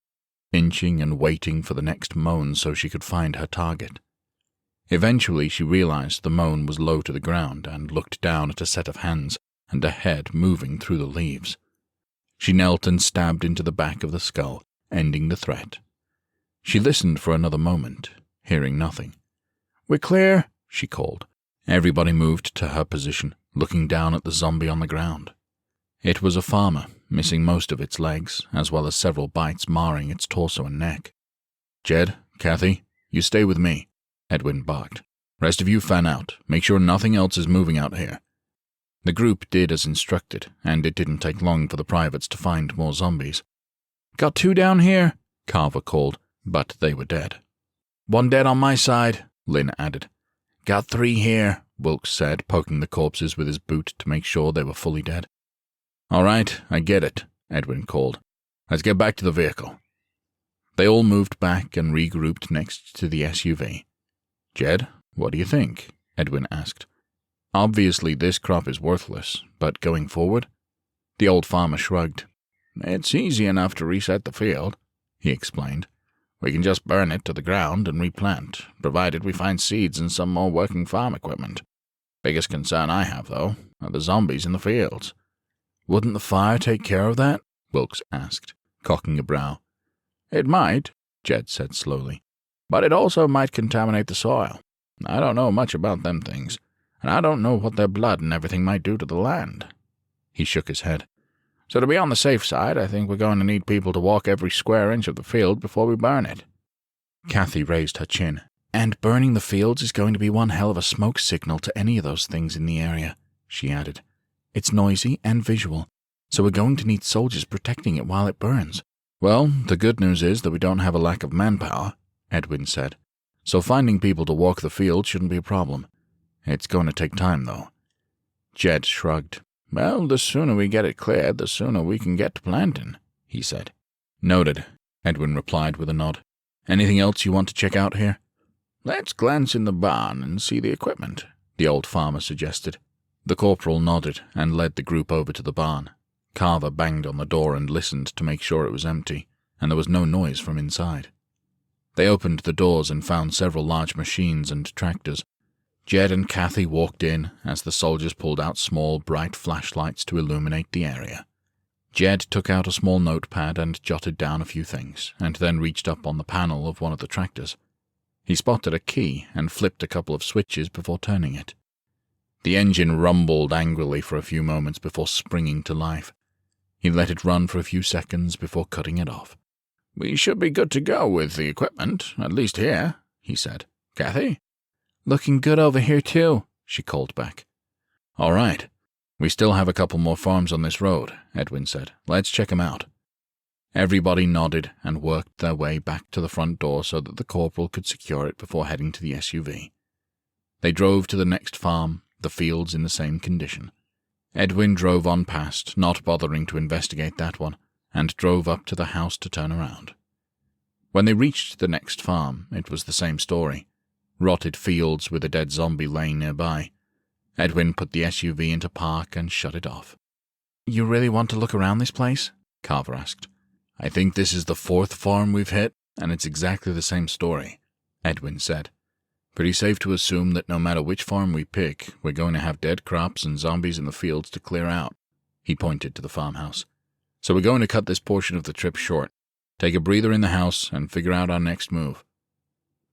inching and waiting for the next moan so she could find her target. Eventually she realized the moan was low to the ground and looked down at a set of hands and a head moving through the leaves. She knelt and stabbed into the back of the skull, ending the threat. She listened for another moment, hearing nothing. "We're clear," she called. Everybody moved to her position, looking down at the zombie on the ground. It was a farmer, missing most of its legs, as well as several bites marring its torso and neck. "Jed, Kathy, you stay with me," Edwin barked. "Rest of you fan out. Make sure nothing else is moving out here." The group did as instructed, and it didn't take long for the privates to find more zombies. "Got 2 down here," Carver called, but they were dead. "1 dead on my side," Lynn added. "Got 3 here," Wilkes said, poking the corpses with his boot to make sure they were fully dead. "All right, I get it," Edwin called. "Let's get back to the vehicle." They all moved back and regrouped next to the SUV. "Jed, what do you think?" Edwin asked. "Obviously this crop is worthless, but going forward?" The old farmer shrugged. "It's easy enough to reset the field," he explained. "We can just burn it to the ground and replant, provided we find seeds and some more working farm equipment. Biggest concern I have, though, are the zombies in the fields." "Wouldn't the fire take care of that?" Wilkes asked, cocking a brow. "It might," Jed said slowly, "but it also might contaminate the soil. I don't know much about them things, and I don't know what their blood and everything might do to the land." He shook his head. "So to be on the safe side, I think we're going to need people to walk every square inch of the field before we burn it." Kathy raised her chin. "And burning the fields is going to be one hell of a smoke signal to any of those things in the area," she added. "It's noisy and visual, so we're going to need soldiers protecting it while it burns." "Well, the good news is that we don't have a lack of manpower," Edwin said. "So finding people to walk the field shouldn't be a problem. It's going to take time, though." Jed shrugged. "Well, the sooner we get it cleared, the sooner we can get to planting," he said. "Noted," Edwin replied with a nod. "Anything else you want to check out here?" "Let's glance in the barn and see the equipment," the old farmer suggested. The corporal nodded and led the group over to the barn. Carver banged on the door and listened to make sure it was empty, and there was no noise from inside. They opened the doors and found several large machines and tractors. Jed and Kathy walked in as the soldiers pulled out small, bright flashlights to illuminate the area. Jed took out a small notepad and jotted down a few things, and then reached up on the panel of one of the tractors. He spotted a key and flipped a couple of switches before turning it. The engine rumbled angrily for a few moments before springing to life. He let it run for a few seconds before cutting it off. "We should be good to go with the equipment, at least here," he said. "Kathy?" "Looking good over here, too," she called back. "All right. We still have a couple more farms on this road," Edwin said. "Let's check them out." Everybody nodded and worked their way back to the front door so that the corporal could secure it before heading to the SUV. They drove to the next farm, the fields in the same condition. Edwin drove on past, not bothering to investigate that one, and drove up to the house to turn around. When they reached the next farm, it was the same story. Rotted fields with a dead zombie laying nearby. Edwin put the SUV into park and shut it off. "You really want to look around this place?" Carver asked. "I think this is the 4th farm we've hit, and it's exactly the same story," Edwin said. Pretty safe to assume that no matter which farm we pick, we're going to have dead crops and zombies in the fields to clear out. He pointed to the farmhouse. So we're going to cut this portion of the trip short, take a breather in the house, and figure out our next move.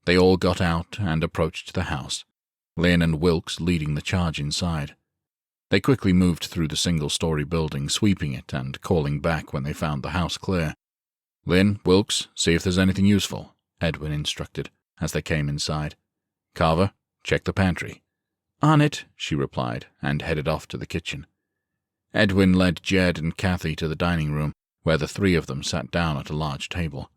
They all got out and approached the house, Lynn and Wilkes leading the charge inside. They quickly moved through the single-story building, sweeping it and calling back when they found the house clear. Lynn, Wilkes, see if there's anything useful, Edwin instructed, as they came inside. Carver, check the pantry. On it, she replied, and headed off to the kitchen. Edwin led Jed and Kathy to the dining room, where the three of them sat down at a large table.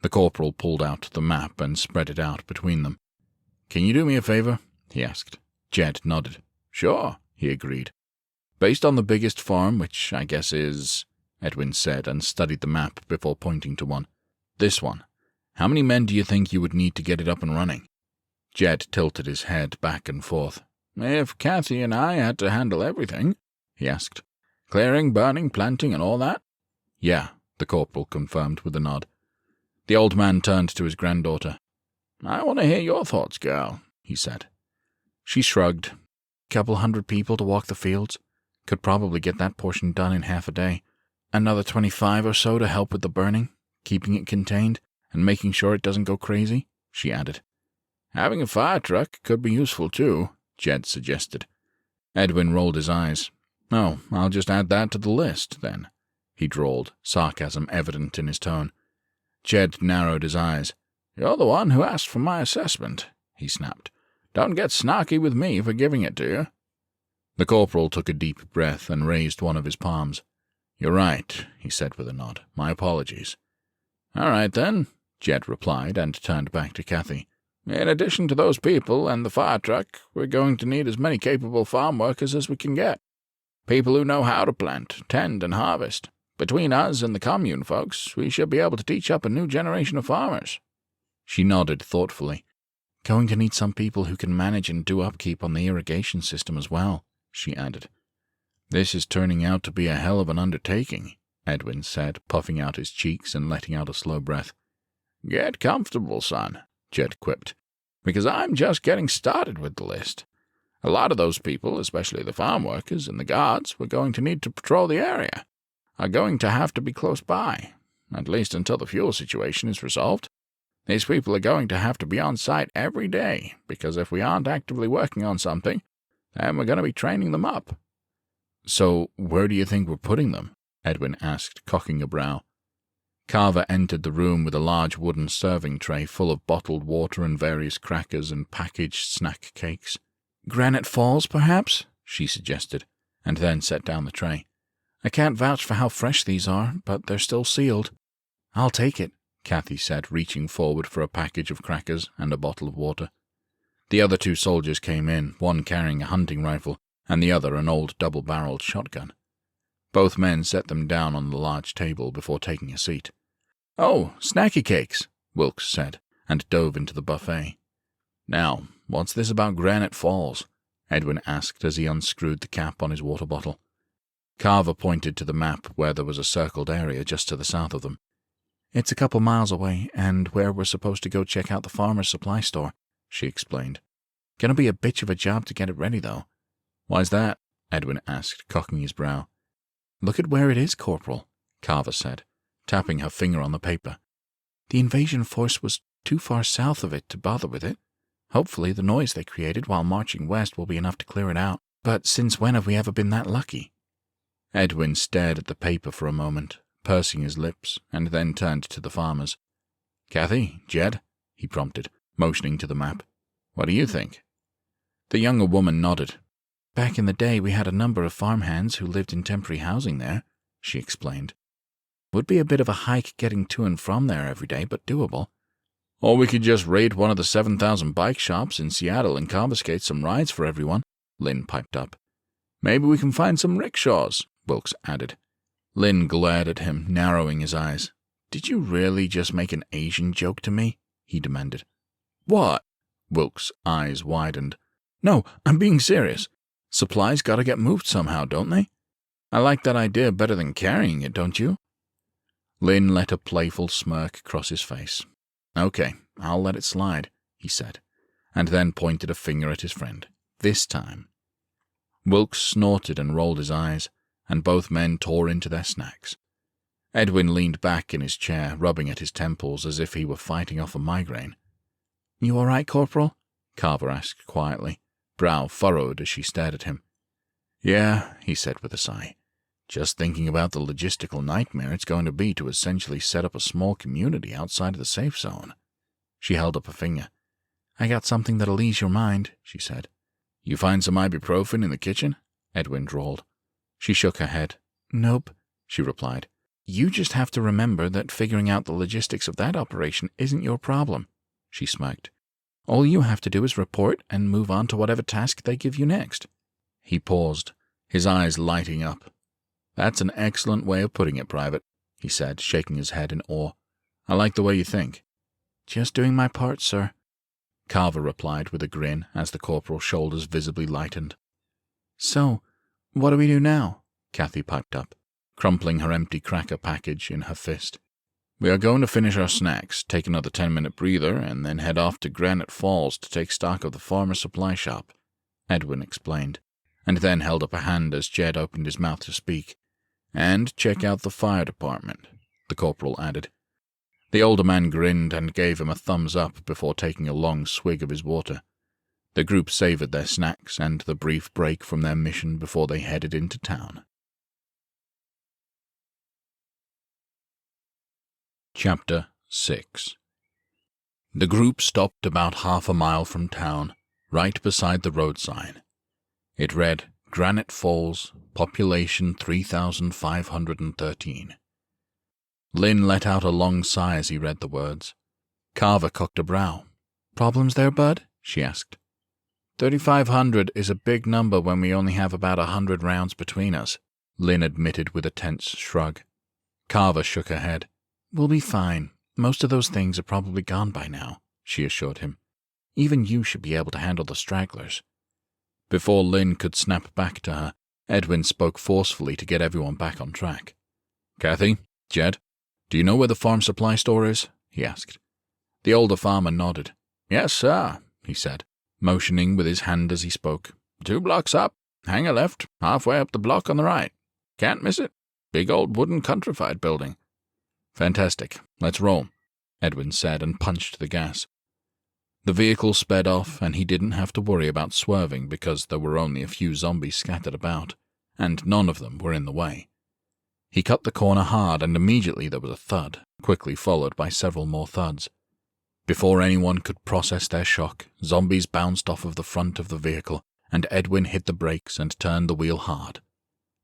The corporal pulled out the map and spread it out between them. Can you do me a favor? He asked. Jed nodded. Sure, he agreed. Based on the biggest farm, which I guess is, Edwin said, and studied the map before pointing to one. This one. How many men do you think you would need to get it up and running? Jed tilted his head back and forth. If Kathy and I had to handle everything, he asked. Clearing, burning, planting, and all that? Yeah, the corporal confirmed with a nod. The old man turned to his granddaughter. I want to hear your thoughts, girl, he said. She shrugged. Couple hundred people to walk the fields. Could probably get that portion done in half a day. Another 25 or so to help with the burning, keeping it contained, and making sure it doesn't go crazy, she added. Having a fire truck could be useful too, Jed suggested. Edwin rolled his eyes. Oh, I'll just add that to the list, then, he drawled, sarcasm evident in his tone. Jed narrowed his eyes. You're the one who asked for my assessment, he snapped. Don't get snarky with me for giving it to you. The corporal took a deep breath and raised one of his palms. You're right, he said with a nod. My apologies. All right, then, Jed replied and turned back to Kathy. In addition to those people and the fire truck, we're going to need as many capable farm workers as we can get. People who know how to plant, tend, and harvest. Between us and the commune folks, we should be able to teach up a new generation of farmers. She nodded thoughtfully. Going to need some people who can manage and do upkeep on the irrigation system as well, she added. This is turning out to be a hell of an undertaking, Edwin said, puffing out his cheeks and letting out a slow breath. Get comfortable, son, Jed quipped, because I'm just getting started with the list. A lot of those people, especially the farm workers and the guards, we're going to need to patrol the area, are going to have to be close by, at least until the fuel situation is resolved. These people are going to have to be on site every day, because if we aren't actively working on something, then we're going to be training them up. So where do you think we're putting them? Edwin asked, cocking a brow. Carver entered the room with a large wooden serving tray full of bottled water and various crackers and packaged snack cakes. Granite Falls, perhaps? She suggested, and then set down the tray. I can't vouch for how fresh these are, but they're still sealed. I'll take it, Kathy said, reaching forward for a package of crackers and a bottle of water. The other two soldiers came in, one carrying a hunting rifle, and the other an old double-barreled shotgun. Both men set them down on the large table before taking a seat. Oh, snacky cakes, Wilkes said, and dove into the buffet. Now, what's this about Granite Falls? Edwin asked as he unscrewed the cap on his water bottle. Carver pointed to the map where there was a circled area just to the south of them. It's a couple miles away, and where we're supposed to go check out the farmer's supply store, she explained. Gonna be a bitch of a job to get it ready, though. Why's that? Edwin asked, cocking his brow. Look at where it is, Corporal, Carver said, tapping her finger on the paper. The invasion force was too far south of it to bother with it. Hopefully the noise they created while marching west will be enough to clear it out. But since when have we ever been that lucky? Edwin stared at the paper for a moment, pursing his lips, and then turned to the farmers. Kathy, Jed, he prompted, motioning to the map. What do you think? The younger woman nodded. Back in the day we had a number of farmhands who lived in temporary housing there, she explained. Would be a bit of a hike getting to and from there every day, but doable. Or we could just raid one of the 7,000 bike shops in Seattle and confiscate some rides for everyone, Lynn piped up. Maybe we can find some rickshaws, Wilkes added. Lynn glared at him, narrowing his eyes. Did you really just make an Asian joke to me? He demanded. What? Wilkes' eyes widened. No, I'm being serious. Supplies gotta get moved somehow, don't they? I like that idea better than carrying it, don't you? Lynn let a playful smirk cross his face. Okay, I'll let it slide, he said, and then pointed a finger at his friend. This time. Wilkes snorted and rolled his eyes, and both men tore into their snacks. Edwin leaned back in his chair, rubbing at his temples as if he were fighting off a migraine. "You all right, Corporal?" Carver asked quietly, brow furrowed as she stared at him. "Yeah," he said with a sigh. "Just thinking about the logistical nightmare it's going to be to essentially set up a small community outside of the safe zone." She held up a finger. "I got something that'll ease your mind," she said. "You find some ibuprofen in the kitchen?" Edwin drawled. She shook her head. "Nope," she replied. "You just have to remember that figuring out the logistics of that operation isn't your problem," she smirked. "All you have to do is report and move on to whatever task they give you next." He paused, his eyes lighting up. "That's an excellent way of putting it, Private," he said, shaking his head in awe. "I like the way you think." "Just doing my part, sir," Carver replied with a grin as the corporal's shoulders visibly lightened. "So, what do we do now?" Kathy piped up, crumpling her empty cracker package in her fist. "We are going to finish our snacks, take another 10-minute breather, and then head off to Granite Falls to take stock of the farmer's supply shop," Edwin explained, and then held up a hand as Jed opened his mouth to speak. "And check out the fire department," the corporal added. The older man grinned and gave him a thumbs up before taking a long swig of his water. The group savored their snacks and the brief break from their mission before they headed into town. Chapter 6. The group stopped about half a mile from town, right beside the road sign. It read, Granite Falls, population 3,513. Lynn let out a long sigh as he read the words. Carver cocked a brow. "Problems there, bud?" she asked. 3,500 is a big number when we only have about 100 rounds between us, Lynn admitted with a tense shrug. Carver shook her head. "We'll be fine. Most of those things are probably gone by now," she assured him. "Even you should be able to handle the stragglers." Before Lynn could snap back to her, Edwin spoke forcefully to get everyone back on track. "Kathy, Jed, do you know where the farm supply store is?" he asked. The older farmer nodded. "Yes, sir," he said, motioning with his hand as he spoke. 2 blocks up, hang a left, halfway up the block on the right. Can't miss it. Big old wooden countrified building." "Fantastic. Let's roll," Edwin said and punched the gas. The vehicle sped off, and he didn't have to worry about swerving because there were only a few zombies scattered about, and none of them were in the way. He cut the corner hard, and immediately there was a thud, quickly followed by several more thuds. Before anyone could process their shock, zombies bounced off of the front of the vehicle, and Edwin hit the brakes and turned the wheel hard.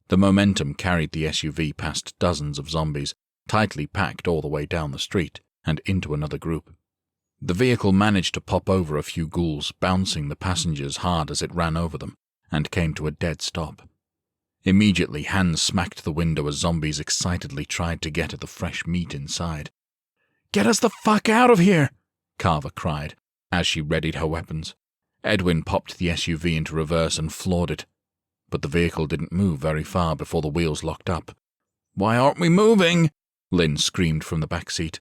The momentum carried the SUV past dozens of zombies, tightly packed all the way down the street, and into another group. The vehicle managed to pop over a few ghouls, bouncing the passengers hard as it ran over them, and came to a dead stop. Immediately, hands smacked the window as zombies excitedly tried to get at the fresh meat inside. "Get us the fuck out of here!" Carver cried, as she readied her weapons. Edwin popped the SUV into reverse and floored it, but the vehicle didn't move very far before the wheels locked up. "Why aren't we moving?" Lynn screamed from the back seat.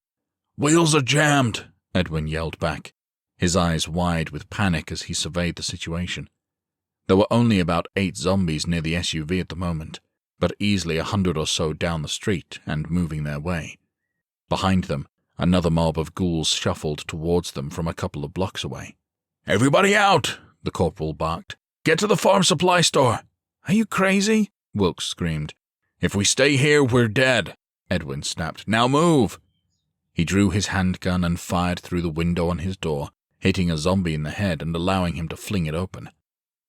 "Wheels are jammed," Edwin yelled back, his eyes wide with panic as he surveyed the situation. There were only about 8 zombies near the SUV at the moment, but easily 100 or so down the street and moving their way. Behind them, another mob of ghouls shuffled towards them from a couple of blocks away. "Everybody out!" the corporal barked. "Get to the farm supply store!" "Are you crazy?" Wilkes screamed. "If we stay here, we're dead," Edwin snapped. "Now move!" He drew his handgun and fired through the window on his door, hitting a zombie in the head and allowing him to fling it open.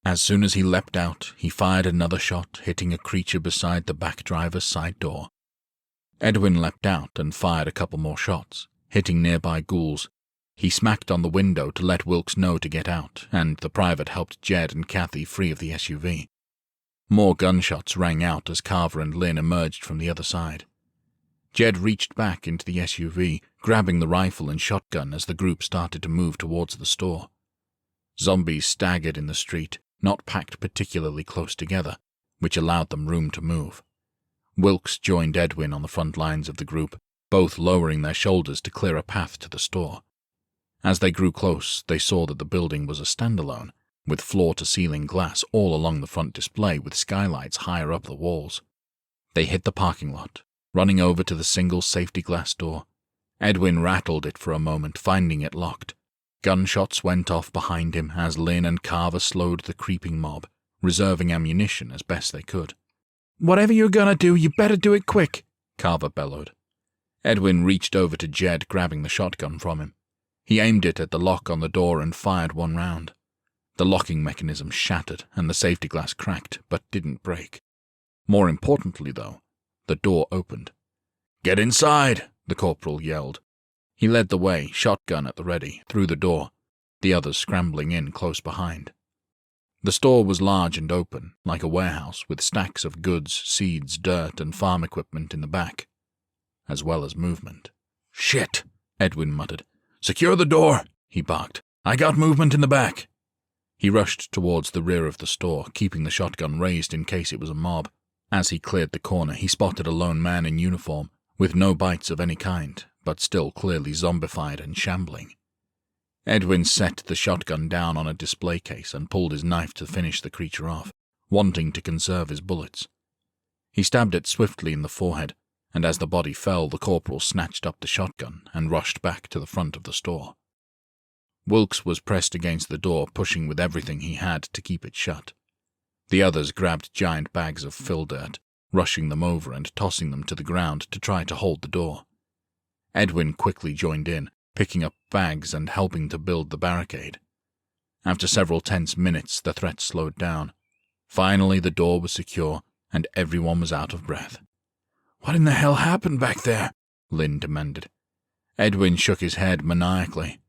As soon as he leapt out, he fired another shot, hitting a creature beside the back driver's side door. Edwin leapt out and fired a couple more shots, hitting nearby ghouls. He smacked on the window to let Wilkes know to get out, and the private helped Jed and Kathy free of the SUV. More gunshots rang out as Carver and Lynn emerged from the other side. Jed reached back into the SUV, grabbing the rifle and shotgun as the group started to move towards the store. Zombies staggered in the street, not packed particularly close together, which allowed them room to move. Wilkes joined Edwin on the front lines of the group, both lowering their shoulders to clear a path to the store. As they grew close, they saw that the building was a standalone, with floor-to-ceiling glass all along the front display with skylights higher up the walls. They hit the parking lot, running over to the single safety glass door. Edwin rattled it for a moment, finding it locked. Gunshots went off behind him as Lynn and Carver slowed the creeping mob, reserving ammunition as best they could. "Whatever you're gonna do, you better do it quick," Carver bellowed. Edwin reached over to Jed, grabbing the shotgun from him. He aimed it at the lock on the door and fired one round. The locking mechanism shattered and the safety glass cracked, but didn't break. More importantly, though, the door opened. "Get inside!" the corporal yelled. He led the way, shotgun at the ready, through the door, the others scrambling in close behind. The store was large and open, like a warehouse, with stacks of goods, seeds, dirt, and farm equipment in the back, as well as movement. "Shit," Edwin muttered. "Secure the door," he barked. "I got movement in the back." He rushed towards the rear of the store, keeping the shotgun raised in case it was a mob. As he cleared the corner, he spotted a lone man in uniform, with no bites of any kind, but still clearly zombified and shambling. Edwin set the shotgun down on a display case and pulled his knife to finish the creature off, wanting to conserve his bullets. He stabbed it swiftly in the forehead, and as the body fell, the corporal snatched up the shotgun and rushed back to the front of the store. Wilkes was pressed against the door, pushing with everything he had to keep it shut. The others grabbed giant bags of fill dirt, rushing them over and tossing them to the ground to try to hold the door. Edwin quickly joined in, picking up bags and helping to build the barricade. After several tense minutes, the threat slowed down. Finally, the door was secure, and everyone was out of breath. "What in the hell happened back there?" Lynn demanded. Edwin shook his head maniacally.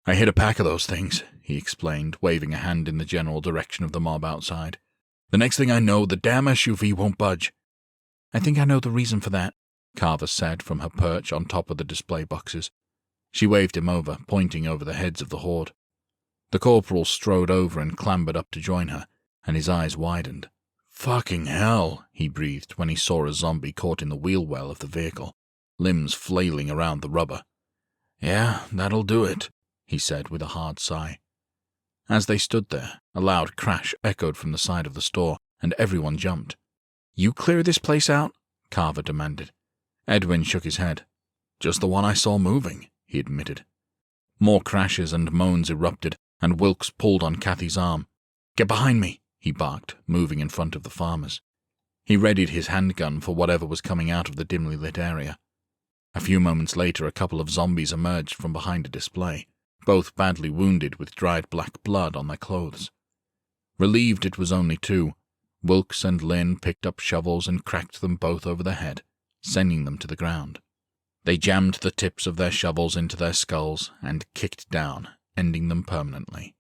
"I hit a pack of those things," he explained, waving a hand in the general direction of the mob outside. "The next thing I know, the damn SUV won't budge." "I think I know the reason for that," Carver said from her perch on top of the display boxes. She waved him over, pointing over the heads of the horde. The corporal strode over and clambered up to join her, and his eyes widened. "Fucking hell," he breathed when he saw a zombie caught in the wheel well of the vehicle, limbs flailing around the rubber. "Yeah, that'll do it," he said with a hard sigh. As they stood there, a loud crash echoed from the side of the store, and everyone jumped. "You clear this place out?" Carver demanded. Edwin shook his head. "Just the one I saw moving," he admitted. More crashes and moans erupted, and Wilkes pulled on Kathy's arm. "Get behind me," he barked, moving in front of the farmers. He readied his handgun for whatever was coming out of the dimly lit area. A few moments later, a couple of zombies emerged from behind a display, both badly wounded with dried black blood on their clothes. Relieved it was only two, Wilkes and Lynn picked up shovels and cracked them both over the head, sending them to the ground. They jammed the tips of their shovels into their skulls and kicked down, ending them permanently.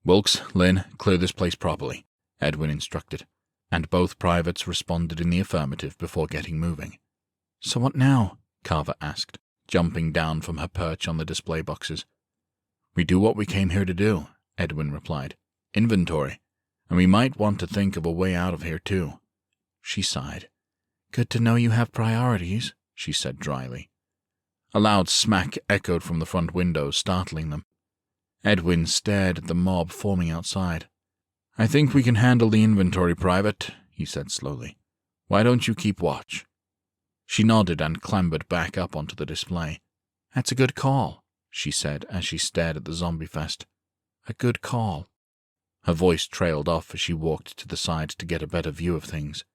"Wilkes, Lynn, clear this place properly," Edwin instructed, and both privates responded in the affirmative before getting moving. "So what now?" Carver asked, jumping down from her perch on the display boxes. "We do what we came here to do," Edwin replied. "Inventory. And we might want to think of a way out of here, too." She sighed. "Good to know you have priorities," she said dryly. A loud smack echoed from the front windows, startling them. Edwin stared at the mob forming outside. "I think we can handle the inventory, Private," he said slowly. "Why don't you keep watch?" She nodded and clambered back up onto the display. "That's a good call," she said as she stared at the zombie fest. "A good call." Her voice trailed off as she walked to the side to get a better view of things.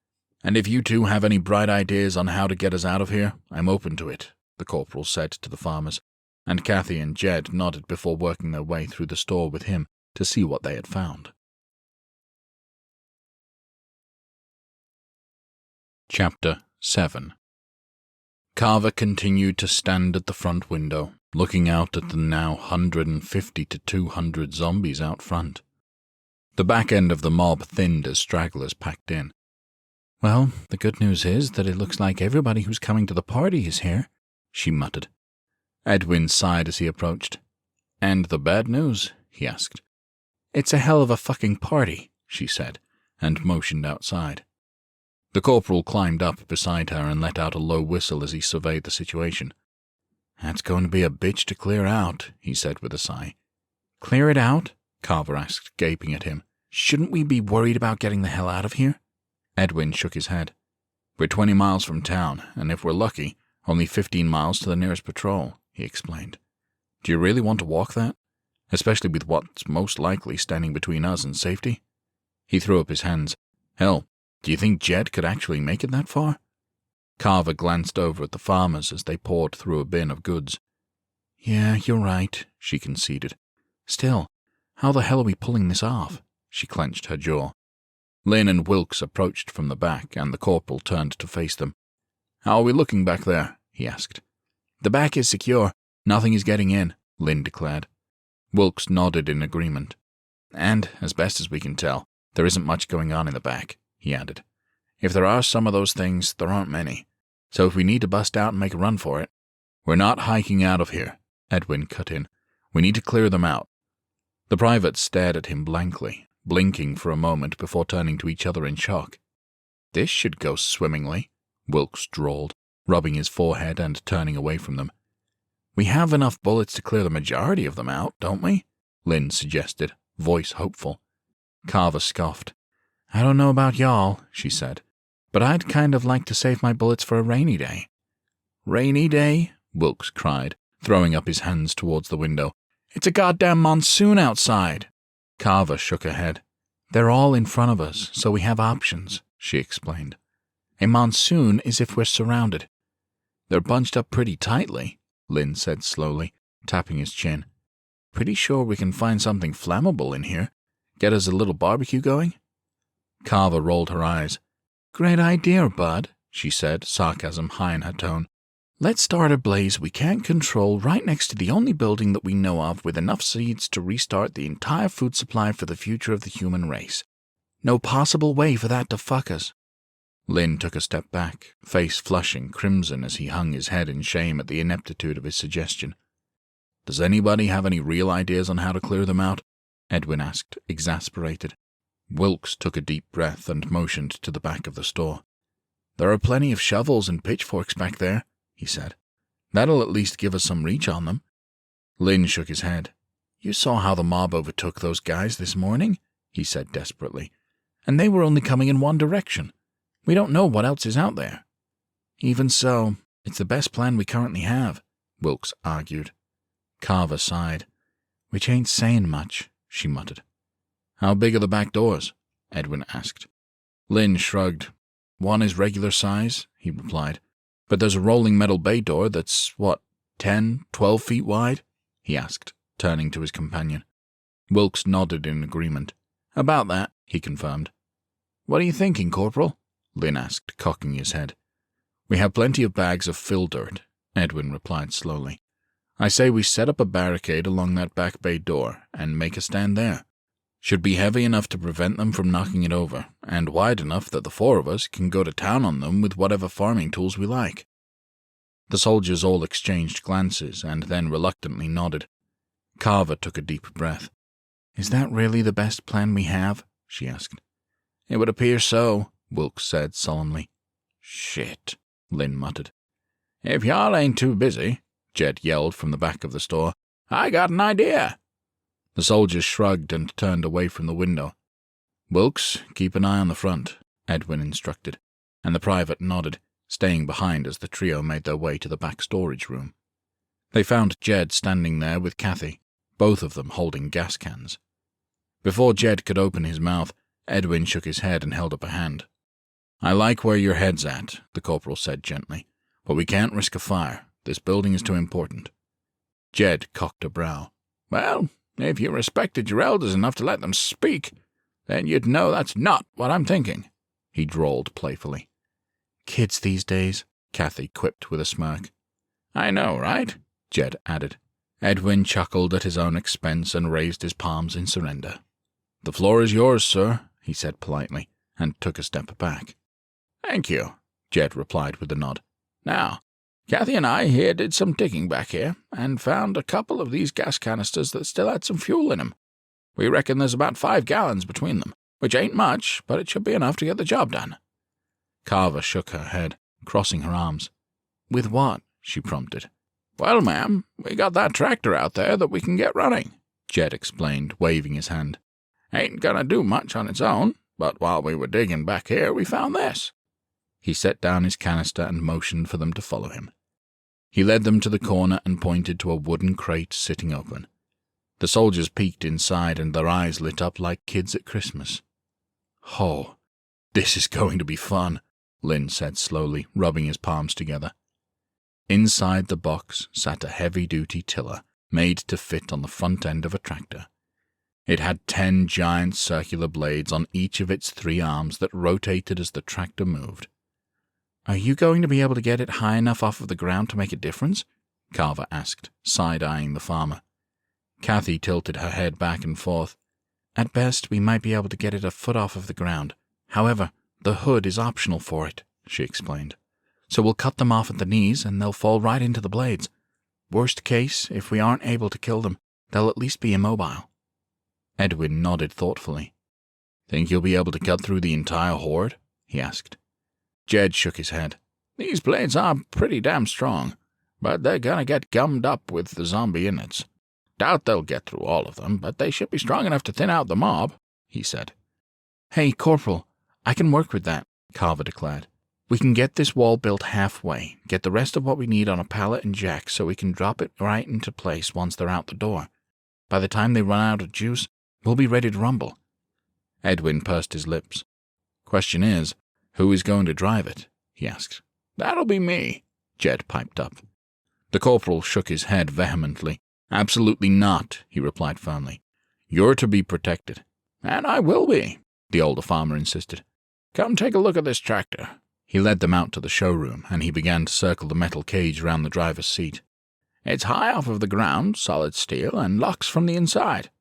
"And if you two have any bright ideas on how to get us out of here, I'm open to it," the corporal said to the farmers, and Kathy and Jed nodded before working their way through the store with him to see what they had found. Chapter 7. Carver continued to stand at the front window, looking out at the now 150 to 200 zombies out front. The back end of the mob thinned as stragglers packed in. "Well, the good news is that it looks like everybody who's coming to the party is here," she muttered. Edwin sighed as he approached. "And the bad news?" he asked. "It's a hell of a fucking party," she said, and motioned outside. The corporal climbed up beside her and let out a low whistle as he surveyed the situation. That's going to be a bitch to clear out, he said with a sigh. Clear it out? Carver asked, gaping at him. Shouldn't we be worried about getting the hell out of here? Edwin shook his head. We're 20 miles from town, and if we're lucky, only 15 miles to the nearest patrol, he explained. Do you really want to walk that? Especially with what's most likely standing between us and safety? He threw up his hands. Hell, do you think Jed could actually make it that far? Carver glanced over at the farmers as they poured through a bin of goods. Yeah, you're right, she conceded. Still, how the hell are we pulling this off? She clenched her jaw. Lynn and Wilkes approached from the back, and the corporal turned to face them. How are we looking back there? He asked. The back is secure. Nothing is getting in, Lynn declared. Wilkes nodded in agreement. And, as best as we can tell, there isn't much going on in the back, he added. If there are some of those things, there aren't many. So if we need to bust out and make a run for it... We're not hiking out of here, Edwin cut in. We need to clear them out. The privates stared at him blankly, blinking for a moment before turning to each other in shock. This should go swimmingly, Wilkes drawled, rubbing his forehead and turning away from them. We have enough bullets to clear the majority of them out, don't we? Lynn suggested, voice hopeful. Carver scoffed. I don't know about y'all, she said, but I'd kind of like to save my bullets for a rainy day. Rainy day? Wilkes cried, throwing up his hands towards the window. It's a goddamn monsoon outside. Carver shook her head. They're all in front of us, so we have options, she explained. A monsoon is if we're surrounded. They're bunched up pretty tightly, Lynn said slowly, tapping his chin. Pretty sure we can find something flammable in here. Get us a little barbecue going? Carver rolled her eyes. Great idea, bud, she said, sarcasm high in her tone. Let's start a blaze we can't control right next to the only building that we know of with enough seeds to restart the entire food supply for the future of the human race. No possible way for that to fuck us. Lynn took a step back, face flushing crimson as he hung his head in shame at the ineptitude of his suggestion. Does anybody have any real ideas on how to clear them out? Edwin asked, exasperated. Wilkes took a deep breath and motioned to the back of the store. There are plenty of shovels and pitchforks back there, he said. That'll at least give us some reach on them. Lynn shook his head. You saw how the mob overtook those guys this morning, he said desperately. And they were only coming in one direction. We don't know what else is out there. Even so, it's the best plan we currently have, Wilkes argued. Carver sighed. Which ain't saying much, she muttered. How big are the back doors? Edwin asked. Lynn shrugged. One is regular size, he replied. But there's a rolling metal bay door that's, 10, 12 feet wide? He asked, turning to his companion. Wilkes nodded in agreement. About that, he confirmed. What are you thinking, Corporal? Lynn asked, cocking his head. We have plenty of bags of fill dirt, Edwin replied slowly. I say we set up a barricade along that back bay door and make a stand there. Should be heavy enough to prevent them from knocking it over, and wide enough that the four of us can go to town on them with whatever farming tools we like. The soldiers all exchanged glances and then reluctantly nodded. Carver took a deep breath. Is that really the best plan we have? She asked. It would appear so, Wilkes said solemnly. Shit, Lynn muttered. If y'all ain't too busy, Jed yelled from the back of the store, I got an idea. The soldiers shrugged and turned away from the window. Wilkes, keep an eye on the front, Edwin instructed, and the private nodded, staying behind as the trio made their way to the back storage room. They found Jed standing there with Kathy, both of them holding gas cans. Before Jed could open his mouth, Edwin shook his head and held up a hand. I like where your head's at, the corporal said gently, but we can't risk a fire. This building is too important. Jed cocked a brow. Well, if you respected your elders enough to let them speak, then you'd know that's not what I'm thinking, he drawled playfully. Kids these days, Kathy quipped with a smirk. I know, right? Jed added. Edwin chuckled at his own expense and raised his palms in surrender. The floor is yours, sir, he said politely, and took a step back. Thank you, Jed replied with a nod. Now, Kathy and I here did some digging back here, and found a couple of these gas canisters that still had some fuel in 'em. We reckon there's about 5 gallons between them, which ain't much, but it should be enough to get the job done. Carver shook her head, crossing her arms. With what? She prompted. Well, ma'am, we got that tractor out there that we can get running, Jed explained, waving his hand. Ain't gonna do much on its own, but while we were digging back here, we found this. He set down his canister and motioned for them to follow him. He led them to the corner and pointed to a wooden crate sitting open. The soldiers peeked inside and their eyes lit up like kids at Christmas. Oh, this is going to be fun, Lynn said slowly, rubbing his palms together. Inside the box sat a heavy-duty tiller made to fit on the front end of a tractor. It had 10 giant circular blades on each of its 3 arms that rotated as the tractor moved. "Are you going to be able to get it high enough off of the ground to make a difference?" Carver asked, side-eyeing the farmer. Kathy tilted her head back and forth. "At best, we might be able to get it a foot off of the ground. However, the hood is optional for it," she explained. "So we'll cut them off at the knees, and they'll fall right into the blades. Worst case, if we aren't able to kill them, they'll at least be immobile." Edwin nodded thoughtfully. "Think you'll be able to cut through the entire horde?" he asked. Jed shook his head. "These blades are pretty damn strong, but they're gonna get gummed up with the zombie innards. Doubt they'll get through all of them, but they should be strong enough to thin out the mob," he said. "Hey, Corporal, I can work with that," Carver declared. "We can get this wall built halfway, get the rest of what we need on a pallet and jack so we can drop it right into place once they're out the door. By the time they run out of juice, we'll be ready to rumble." Edwin pursed his lips. "Question is, who is going to drive it?" he asked. "That'll be me," Jed piped up. The corporal shook his head vehemently. "Absolutely not," he replied firmly. "You're to be protected." "And I will be," the older farmer insisted. "Come take a look at this tractor." He led them out to the showroom, and he began to circle the metal cage around the driver's seat. "It's high off of the ground, solid steel, and locks from the inside.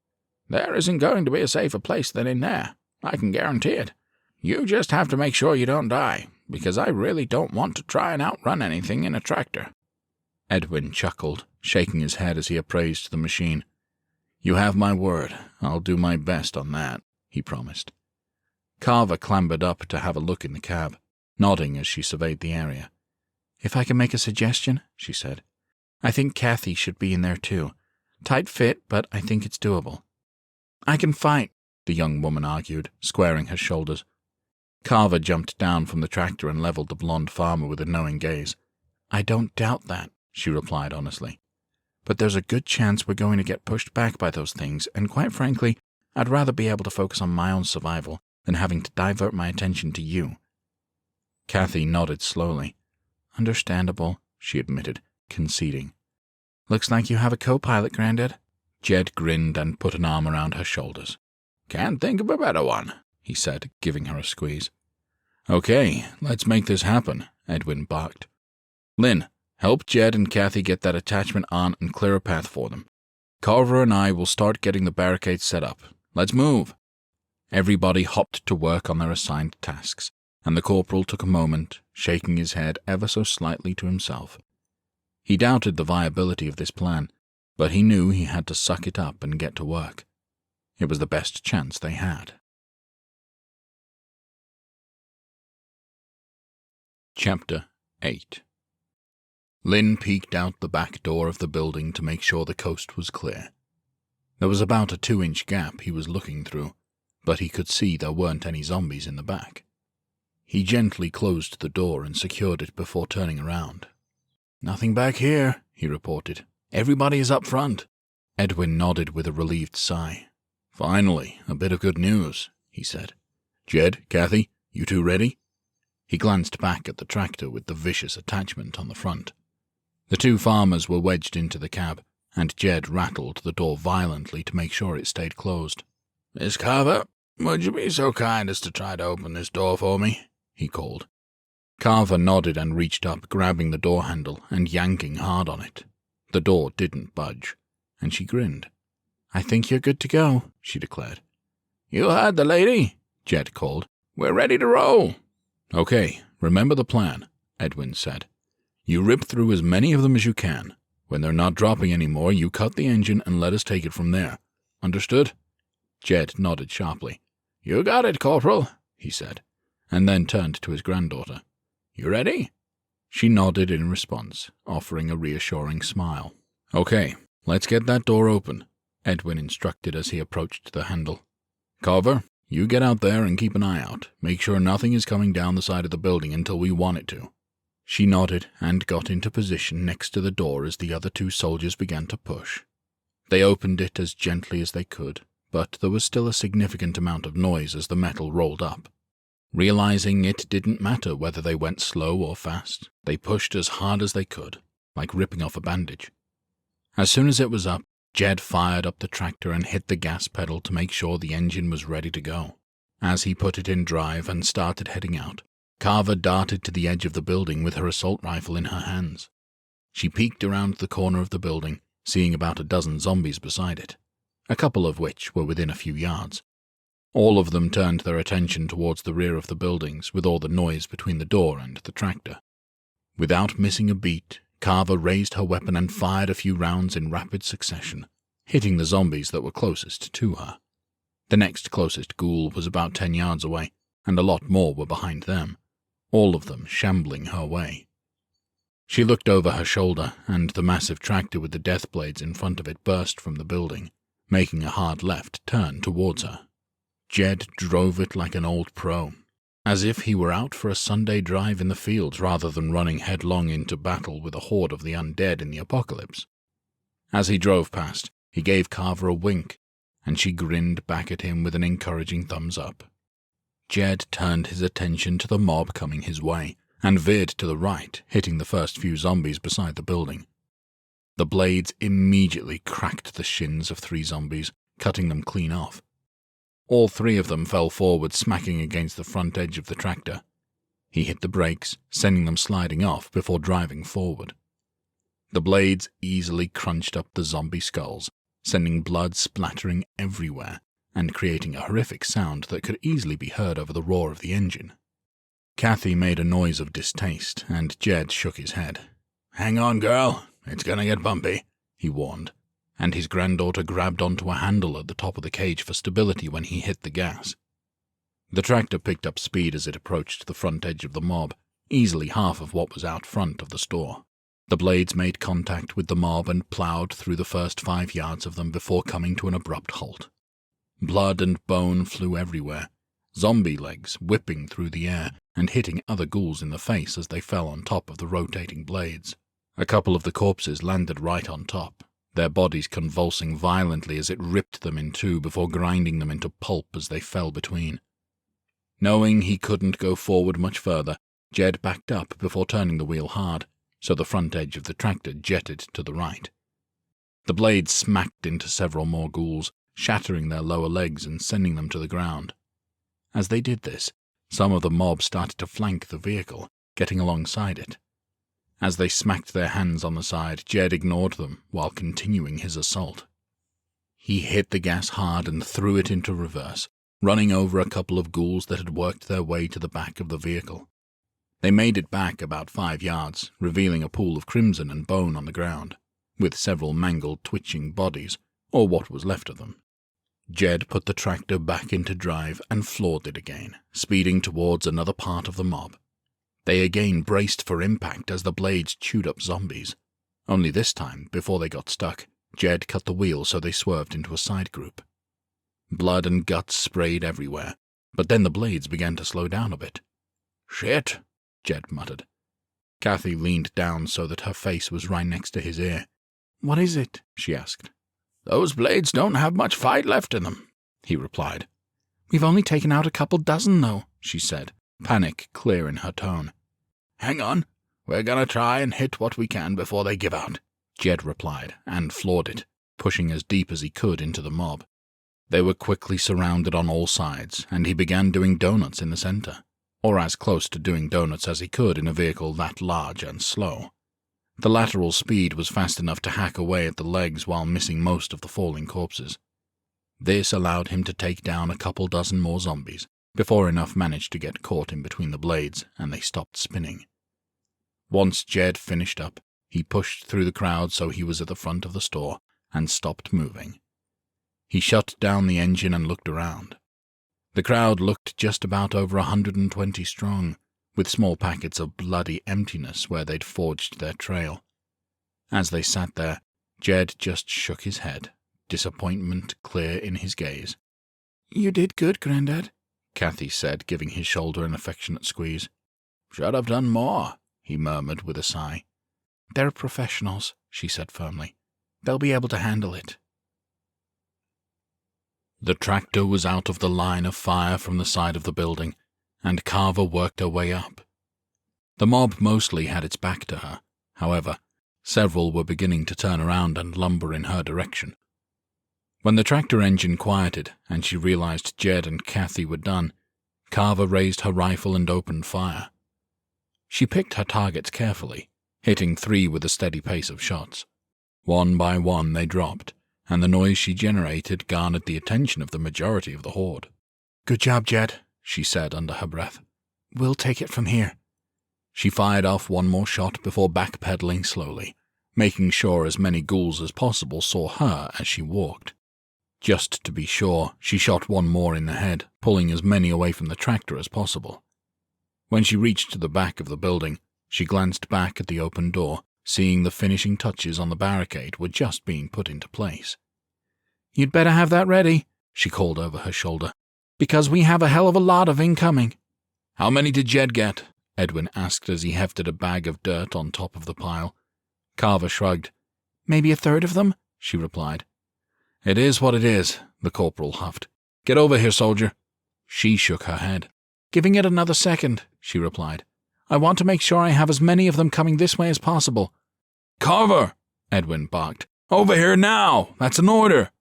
There isn't going to be a safer place than in there, I can guarantee it. You just have to make sure you don't die, because I really don't want to try and outrun anything in a tractor." Edwin chuckled, shaking his head as he appraised the machine. "You have my word. I'll do my best on that," he promised. Carver clambered up to have a look in the cab, nodding as she surveyed the area. "If I can make a suggestion," she said, "I think Kathy should be in there too. Tight fit, but I think it's doable." "I can fight," the young woman argued, squaring her shoulders. Carver jumped down from the tractor and leveled the blonde farmer with a knowing gaze. "I don't doubt that," she replied honestly. "But there's a good chance we're going to get pushed back by those things, and quite frankly, I'd rather be able to focus on my own survival than having to divert my attention to you." Kathy nodded slowly. "Understandable," she admitted, conceding. "Looks like you have a co-pilot, Grandad." Jed grinned and put an arm around her shoulders. "Can't think of a better one," he said, giving her a squeeze. "Okay, let's make this happen," Edwin barked. "Lynn, help Jed and Kathy get that attachment on and clear a path for them. Carver and I will start getting the barricades set up. Let's move." Everybody hopped to work on their assigned tasks, and the corporal took a moment, shaking his head ever so slightly to himself. He doubted the viability of this plan, but he knew he had to suck it up and get to work. It was the best chance they had. Chapter 8. Lynn peeked out the back door of the building to make sure the coast was clear. There was about a 2-inch gap he was looking through, but he could see there weren't any zombies in the back. He gently closed the door and secured it before turning around. "Nothing back here," he reported. "Everybody is up front." Edwin nodded with a relieved sigh. "Finally, a bit of good news," he said. "Jed, Kathy, you two ready?" He glanced back at the tractor with the vicious attachment on the front. The 2 farmers were wedged into the cab, and Jed rattled the door violently to make sure it stayed closed. "Miss Carver, would you be so kind as to try to open this door for me?" he called. Carver nodded and reached up, grabbing the door handle and yanking hard on it. The door didn't budge, and she grinned. "I think you're good to go," she declared. "You heard the lady," Jed called. "We're ready to roll." "Okay, remember the plan," Edwin said. "You rip through as many of them as you can. When they're not dropping anymore, you cut the engine and let us take it from there. Understood?" Jed nodded sharply. "You got it, Corporal," he said, and then turned to his granddaughter. "You ready?" She nodded in response, offering a reassuring smile. "Okay, let's get that door open," Edwin instructed as he approached the handle. "Carver, you get out there and keep an eye out. Make sure nothing is coming down the side of the building until we want it to." She nodded and got into position next to the door as the other two soldiers began to push. They opened it as gently as they could, but there was still a significant amount of noise as the metal rolled up. Realizing it didn't matter whether they went slow or fast, they pushed as hard as they could, like ripping off a bandage. As soon as it was up, Jed fired up the tractor and hit the gas pedal to make sure the engine was ready to go. As he put it in drive and started heading out, Carver darted to the edge of the building with her assault rifle in her hands. She peeked around the corner of the building, seeing about a dozen zombies beside it, a couple of which were within a few yards. All of them turned their attention towards the rear of the buildings with all the noise between the door and the tractor. Without missing a beat, Carver raised her weapon and fired a few rounds in rapid succession, hitting the zombies that were closest to her. The next closest ghoul was about 10 yards away, and a lot more were behind them, all of them shambling her way. She looked over her shoulder, and the massive tractor with the death blades in front of it burst from the building, making a hard left turn towards her. Jed drove it like an old pro, as if he were out for a Sunday drive in the fields rather than running headlong into battle with a horde of the undead in the apocalypse. As he drove past, he gave Carver a wink, and she grinned back at him with an encouraging thumbs up. Jed turned his attention to the mob coming his way, and veered to the right, hitting the first few zombies beside the building. The blades immediately cracked the shins of 3 zombies, cutting them clean off. All 3 of them fell forward, smacking against the front edge of the tractor. He hit the brakes, sending them sliding off before driving forward. The blades easily crunched up the zombie skulls, sending blood splattering everywhere and creating a horrific sound that could easily be heard over the roar of the engine. Kathy made a noise of distaste, and Jed shook his head. "Hang on, girl. It's gonna get bumpy," he warned, and his granddaughter grabbed onto a handle at the top of the cage for stability when he hit the gas. The tractor picked up speed as it approached the front edge of the mob, easily half of what was out front of the store. The blades made contact with the mob and plowed through the first 5 yards of them before coming to an abrupt halt. Blood and bone flew everywhere, zombie legs whipping through the air and hitting other ghouls in the face as they fell on top of the rotating blades. A couple of the corpses landed right on top, their bodies convulsing violently as it ripped them in two before grinding them into pulp as they fell between. Knowing he couldn't go forward much further, Jed backed up before turning the wheel hard, so the front edge of the tractor jetted to the right. The blades smacked into several more ghouls, shattering their lower legs and sending them to the ground. As they did this, some of the mob started to flank the vehicle, getting alongside it. As they smacked their hands on the side, Jed ignored them while continuing his assault. He hit the gas hard and threw it into reverse, running over a couple of ghouls that had worked their way to the back of the vehicle. They made it back about 5 yards, revealing a pool of crimson and bone on the ground, with several mangled, twitching bodies, or what was left of them. Jed put the tractor back into drive and floored it again, speeding towards another part of the mob. They again braced for impact as the blades chewed up zombies. Only this time, before they got stuck, Jed cut the wheel so they swerved into a side group. Blood and guts sprayed everywhere, but then the blades began to slow down a bit. "Shit," Jed muttered. Kathy leaned down so that her face was right next to his ear. "What is it?" she asked. "Those blades don't have much fight left in them," he replied. "We've only taken out a couple dozen, though," she said, panic clear in her tone. "Hang on, we're gonna try and hit what we can before they give out," Jed replied, and floored it, pushing as deep as he could into the mob. They were quickly surrounded on all sides, and he began doing donuts in the center, or as close to doing donuts as he could in a vehicle that large and slow. The lateral speed was fast enough to hack away at the legs while missing most of the falling corpses. This allowed him to take down a couple dozen more zombies, before enough managed to get caught in between the blades and they stopped spinning. Once Jed finished up, he pushed through the crowd so he was at the front of the store and stopped moving. He shut down the engine and looked around. The crowd looked just about over 120 strong, with small packets of bloody emptiness where they'd forged their trail. As they sat there, Jed just shook his head, disappointment clear in his gaze. "You did good, Grandad," Kathy said, giving his shoulder an affectionate squeeze. "Should have done more," he murmured with a sigh. "They're professionals," she said firmly. "They'll be able to handle it." The tractor was out of the line of fire from the side of the building, and Carver worked her way up. The mob mostly had its back to her. However, several were beginning to turn around and lumber in her direction. When the tractor engine quieted and she realized Jed and Kathy were done, Carver raised her rifle and opened fire. She picked her targets carefully, hitting 3 with a steady pace of shots. One by one they dropped, and the noise she generated garnered the attention of the majority of the horde. "Good job, Jed," she said under her breath. "We'll take it from here." She fired off one more shot before backpedaling slowly, making sure as many ghouls as possible saw her as she walked. Just to be sure, she shot one more in the head, pulling as many away from the tractor as possible. When she reached the back of the building, she glanced back at the open door, seeing the finishing touches on the barricade were just being put into place. "You'd better have that ready," she called over her shoulder, "because we have a hell of a lot of incoming." "How many did Jed get?" Edwin asked as he hefted a bag of dirt on top of the pile. Carver shrugged. "Maybe a third of them," she replied. "It is what it is," the corporal huffed. "Get over here, soldier." She shook her head. "Giving it another second," she replied. "I want to make sure I have as many of them coming this way as possible." "Carver!" Edwin barked. "Over here now! That's an order!"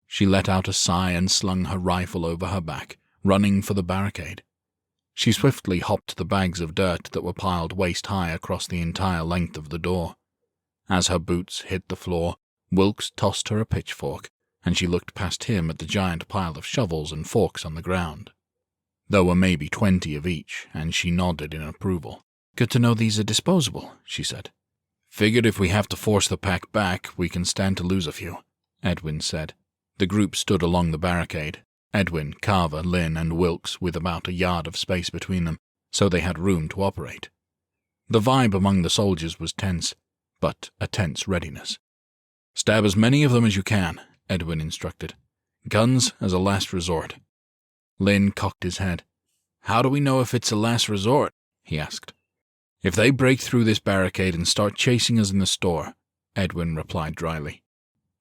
She let out a sigh and slung her rifle over her back, running for the barricade. She swiftly hopped the bags of dirt that were piled waist-high across the entire length of the door. As her boots hit the floor, Wilkes tossed her a pitchfork, and she looked past him at the giant pile of shovels and forks on the ground. There were maybe 20 of each, and she nodded in approval. "Good to know these are disposable," she said. "Figured if we have to force the pack back, we can stand to lose a few," Edwin said. The group stood along the barricade, Edwin, Carver, Lynn, and Wilkes with about a yard of space between them, so they had room to operate. The vibe among the soldiers was tense, but a tense readiness. "Stab as many of them as you can," Edwin instructed. "Guns as a last resort." Lynn cocked his head. "How do we know if it's a last resort?" he asked. "If they break through this barricade and start chasing us in the store," Edwin replied dryly.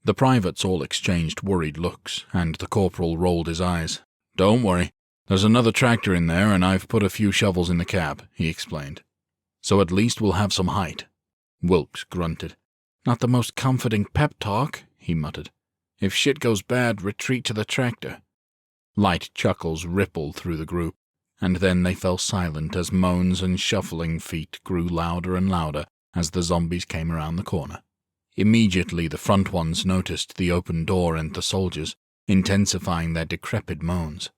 The privates all exchanged worried looks, and the corporal rolled his eyes. "Don't worry. There's another tractor in there, and I've put a few shovels in the cab," he explained. "So at least we'll have some height." Wilkes grunted. "Not the most comforting pep talk," he muttered. "If shit goes bad, retreat to the tractor." Light chuckles rippled through the group, and then they fell silent as moans and shuffling feet grew louder and louder as the zombies came around the corner. Immediately the front ones noticed the open door and the soldiers, intensifying their decrepit moans.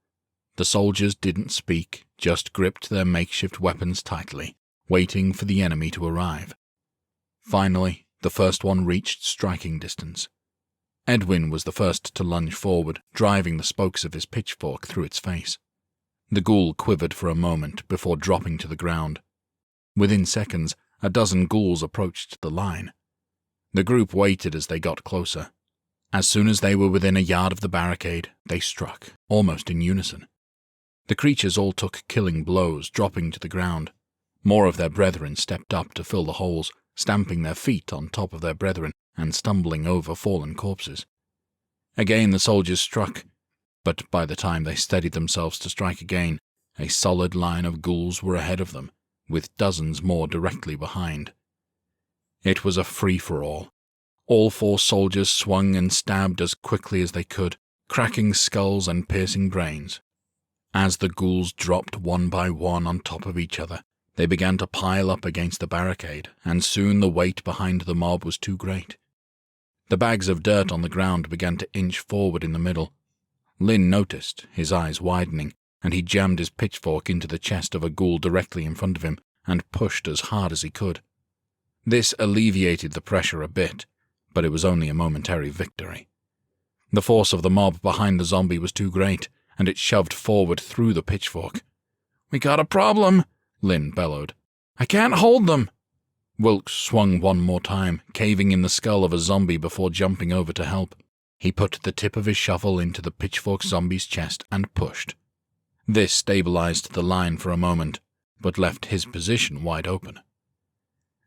The soldiers didn't speak, just gripped their makeshift weapons tightly, waiting for the enemy to arrive. Finally, the first one reached striking distance. Edwin was the first to lunge forward, driving the spokes of his pitchfork through its face. The ghoul quivered for a moment before dropping to the ground. Within seconds, a dozen ghouls approached the line. The group waited as they got closer. As soon as they were within a yard of the barricade, they struck, almost in unison. The creatures all took killing blows, dropping to the ground. More of their brethren stepped up to fill the holes, stamping their feet on top of their brethren and stumbling over fallen corpses. Again the soldiers struck, but by the time they steadied themselves to strike again, a solid line of ghouls were ahead of them, with dozens more directly behind. It was a free-for-all. All 4 soldiers swung and stabbed as quickly as they could, cracking skulls and piercing brains. As the ghouls dropped one by one on top of each other, they began to pile up against the barricade, and soon the weight behind the mob was too great. The bags of dirt on the ground began to inch forward in the middle. Lynn noticed, his eyes widening, and he jammed his pitchfork into the chest of a ghoul directly in front of him and pushed as hard as he could. This alleviated the pressure a bit, but it was only a momentary victory. The force of the mob behind the zombie was too great, and it shoved forward through the pitchfork. "We got a problem," Lynn bellowed. "I can't hold them!" Wilkes swung one more time, caving in the skull of a zombie before jumping over to help. He put the tip of his shovel into the pitchfork zombie's chest and pushed. This stabilized the line for a moment, but left his position wide open.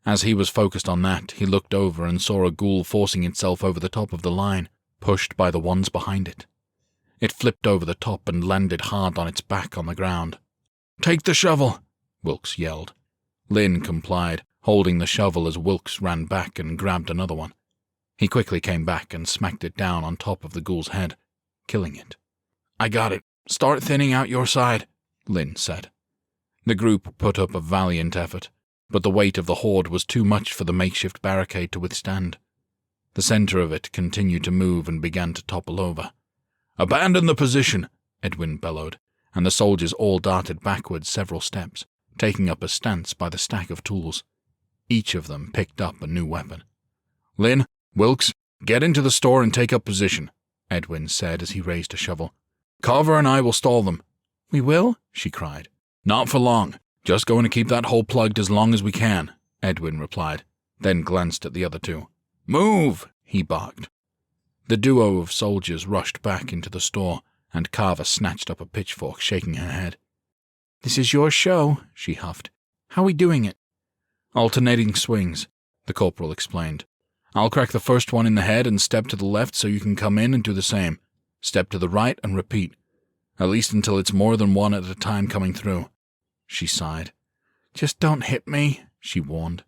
As he was focused on that, he looked over and saw a ghoul forcing itself over the top of the line, pushed by the ones behind it. It flipped over the top and landed hard on its back on the ground. "Take the shovel!" Wilkes yelled. Lynn complied, holding the shovel as Wilkes ran back and grabbed another one. He quickly came back and smacked it down on top of the ghoul's head, killing it. "I got it. Start thinning out your side," Lynn said. The group put up a valiant effort, but the weight of the horde was too much for the makeshift barricade to withstand. The center of it continued to move and began to topple over. "Abandon the position," Edwin bellowed, and the soldiers all darted backwards several steps, taking up a stance by the stack of tools. Each of them picked up a new weapon. "Lynn, Wilkes, get into the store and take up position," Edwin said as he raised a shovel. "Carver and I will stall them." "We will?" she cried. "Not for long. Just going to keep that hole plugged as long as we can," Edwin replied, then glanced at the other two. "Move!" he barked. The duo of soldiers rushed back into the store, and Carver snatched up a pitchfork, shaking her head. "This is your show," she huffed. "How are we doing it?" "Alternating swings," the corporal explained. "I'll crack the first one in the head and step to the left so you can come in and do the same. Step to the right and repeat. At least until it's more than one at a time coming through." She sighed. "Just don't hit me," she warned.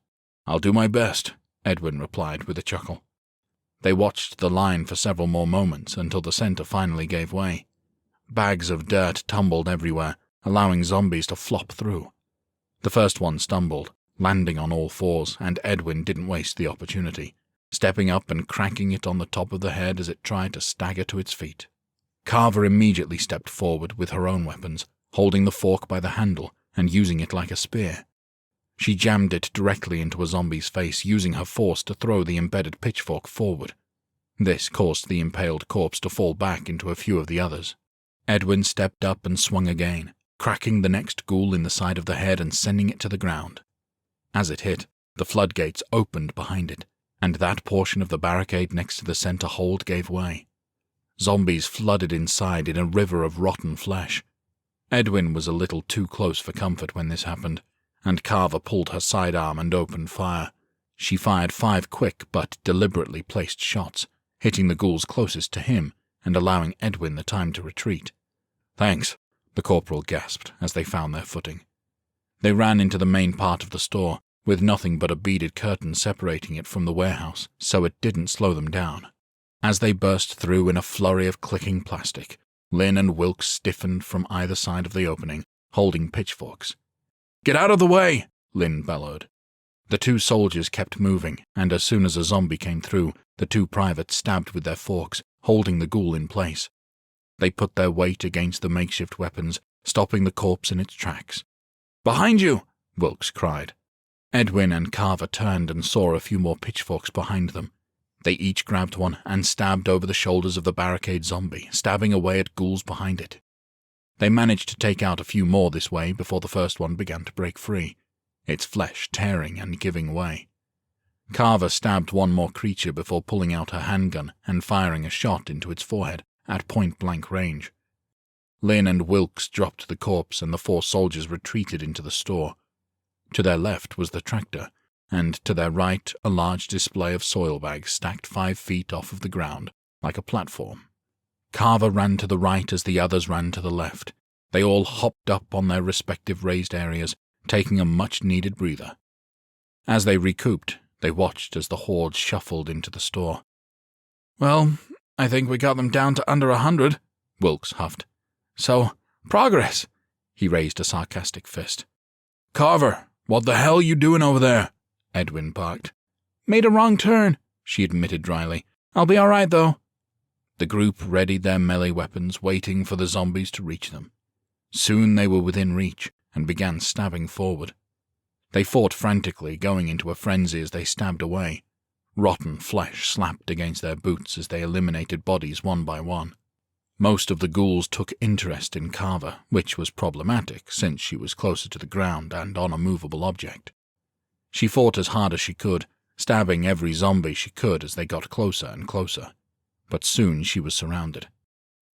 "I'll do my best," Edwin replied with a chuckle. They watched the line for several more moments until the center finally gave way. Bags of dirt tumbled everywhere, allowing zombies to flop through. The first one stumbled, landing on all fours, and Edwin didn't waste the opportunity, stepping up and cracking it on the top of the head as it tried to stagger to its feet. Carver immediately stepped forward with her own weapons, holding the fork by the handle and using it like a spear. She jammed it directly into a zombie's face, using her force to throw the embedded pitchfork forward. This caused the impaled corpse to fall back into a few of the others. Edwin stepped up and swung again, cracking the next ghoul in the side of the head and sending it to the ground. As it hit, the floodgates opened behind it, and that portion of the barricade next to the center hold gave way. Zombies flooded inside in a river of rotten flesh. Edwin was a little too close for comfort when this happened, and Carver pulled her sidearm and opened fire. She fired 5 quick but deliberately placed shots, hitting the ghouls closest to him and allowing Edwin the time to retreat. "Thanks," the corporal gasped as they found their footing. They ran into the main part of the store, with nothing but a beaded curtain separating it from the warehouse, so it didn't slow them down. As they burst through in a flurry of clicking plastic, Lynn and Wilkes stiffened from either side of the opening, holding pitchforks. "Get out of the way!" Lynn bellowed. The 2 soldiers kept moving, and as soon as a zombie came through, the 2 privates stabbed with their forks, holding the ghoul in place. They put their weight against the makeshift weapons, stopping the corpse in its tracks. "Behind you!" Wilkes cried. Edwin and Carver turned and saw a few more pitchforks behind them. They each grabbed one and stabbed over the shoulders of the barricade zombie, stabbing away at ghouls behind it. They managed to take out a few more this way before the first one began to break free, its flesh tearing and giving way. Carver stabbed one more creature before pulling out her handgun and firing a shot into its forehead at point-blank range. Lynn and Wilkes dropped the corpse and the 4 soldiers retreated into the store. To their left was the tractor, and to their right a large display of soil bags stacked 5 feet off of the ground, like a platform. Carver ran to the right as the others ran to the left. They all hopped up on their respective raised areas, taking a much-needed breather. As they recouped, they watched as the horde shuffled into the store. "Well, I think we got them down to under 100, Wilkes huffed. "So, progress." He raised a sarcastic fist. "Carver, what the hell you doing over there?" Edwin barked. "Made a wrong turn," she admitted dryly. "I'll be all right, though." The group readied their melee weapons, waiting for the zombies to reach them. Soon they were within reach and began stabbing forward. They fought frantically, going into a frenzy as they stabbed away. Rotten flesh slapped against their boots as they eliminated bodies one by one. Most of the ghouls took interest in Carver, which was problematic since she was closer to the ground and on a movable object. She fought as hard as she could, stabbing every zombie she could as they got closer and closer. But soon she was surrounded.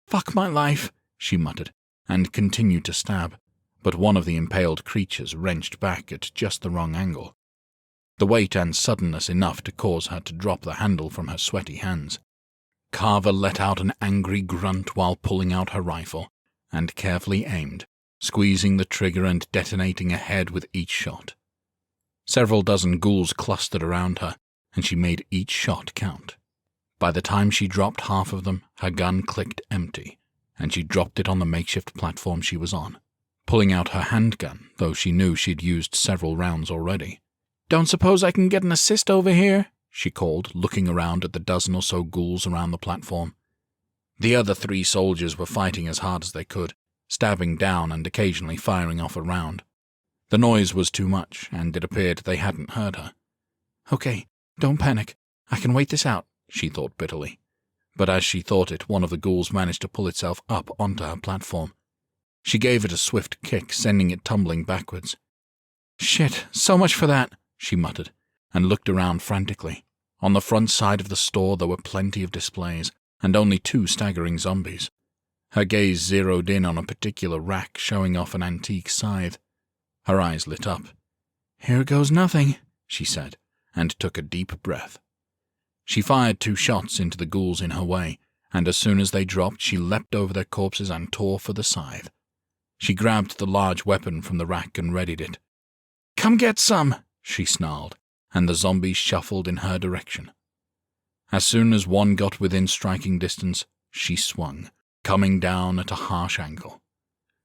"Fuck my life," she muttered, and continued to stab, but one of the impaled creatures wrenched back at just the wrong angle. The weight and suddenness enough to cause her to drop the handle from her sweaty hands. Carver let out an angry grunt while pulling out her rifle, and carefully aimed, squeezing the trigger and detonating a head with each shot. Several dozen ghouls clustered around her, and she made each shot count. By the time she dropped half of them, her gun clicked empty, and she dropped it on the makeshift platform she was on, pulling out her handgun, though she knew she'd used several rounds already. "Don't suppose I can get an assist over here?" she called, looking around at the dozen or so ghouls around the platform. The other 3 soldiers were fighting as hard as they could, stabbing down and occasionally firing off a round. The noise was too much, and it appeared they hadn't heard her. "Okay, don't panic. I can wait this out," she thought bitterly. But as she thought it, one of the ghouls managed to pull itself up onto her platform. She gave it a swift kick, sending it tumbling backwards. "Shit, so much for that," she muttered, and looked around frantically. On the front side of the store there were plenty of displays, and only 2 staggering zombies. Her gaze zeroed in on a particular rack showing off an antique scythe. Her eyes lit up. "Here goes nothing," she said, and took a deep breath. She fired 2 shots into the ghouls in her way, and as soon as they dropped, she leapt over their corpses and tore for the scythe. She grabbed the large weapon from the rack and readied it. "Come get some," she snarled, and the zombies shuffled in her direction. As soon as one got within striking distance, she swung, coming down at a harsh angle.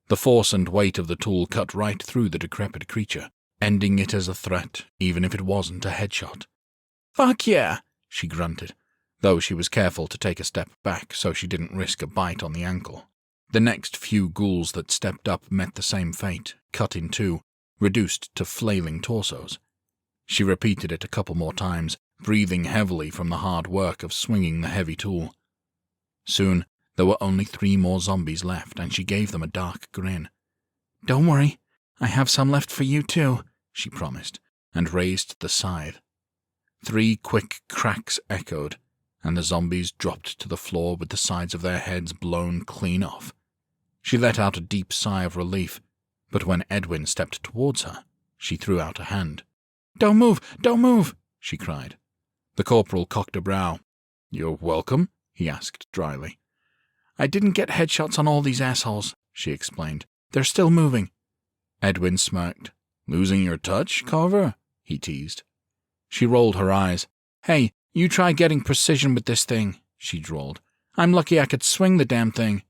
The force and weight of the tool cut right through the decrepit creature, ending it as a threat, even if it wasn't a headshot. "Fuck yeah," she grunted, though she was careful to take a step back so she didn't risk a bite on the ankle. The next few ghouls that stepped up met the same fate, cut in 2, reduced to flailing torsos. She repeated it a couple more times, breathing heavily from the hard work of swinging the heavy tool. Soon, there were only 3 more zombies left, and she gave them a dark grin. "Don't worry, I have some left for you too," she promised, and raised the scythe. 3 quick cracks echoed, and the zombies dropped to the floor with the sides of their heads blown clean off. She let out a deep sigh of relief, but when Edwin stepped towards her, she threw out a hand. "Don't move! Don't move!" she cried. The corporal cocked a brow. "You're welcome?" he asked dryly. "I didn't get headshots on all these assholes," she explained. "They're still moving." Edwin smirked. "Losing your touch, Carver?" he teased. She rolled her eyes. "Hey, you try getting precision with this thing," she drawled. "I'm lucky I could swing the damn thing."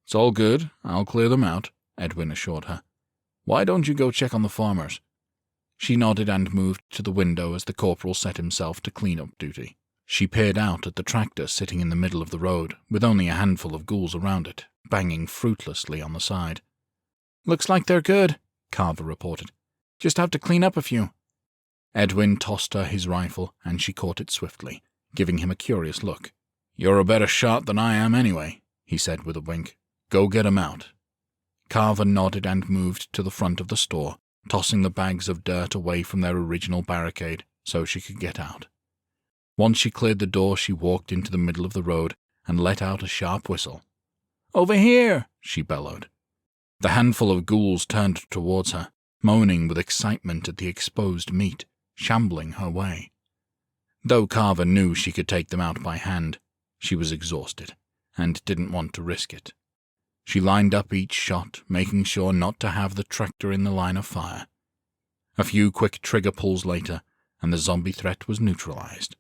"It's all good. I'll clear them out," Edwin assured her. "Why don't you go check on the farmers?" She nodded and moved to the window as the corporal set himself to clean-up duty. She peered out at the tractor sitting in the middle of the road, with only a handful of ghouls around it, banging fruitlessly on the side. "Looks like they're good," Carver reported. "Just have to clean up a few." Edwin tossed her his rifle, and she caught it swiftly, giving him a curious look. "You're a better shot than I am anyway," he said with a wink. "Go get 'em out." Carver nodded and moved to the front of the store, tossing the bags of dirt away from their original barricade so she could get out. Once she cleared the door, she walked into the middle of the road and let out a sharp whistle. "Over here!" she bellowed. The handful of ghouls turned towards her, moaning with excitement at the exposed meat, shambling her way. Though Carver knew she could take them out by hand, she was exhausted and didn't want to risk it. She lined up each shot, making sure not to have the tractor in the line of fire. A few quick trigger pulls later, and the zombie threat was neutralized.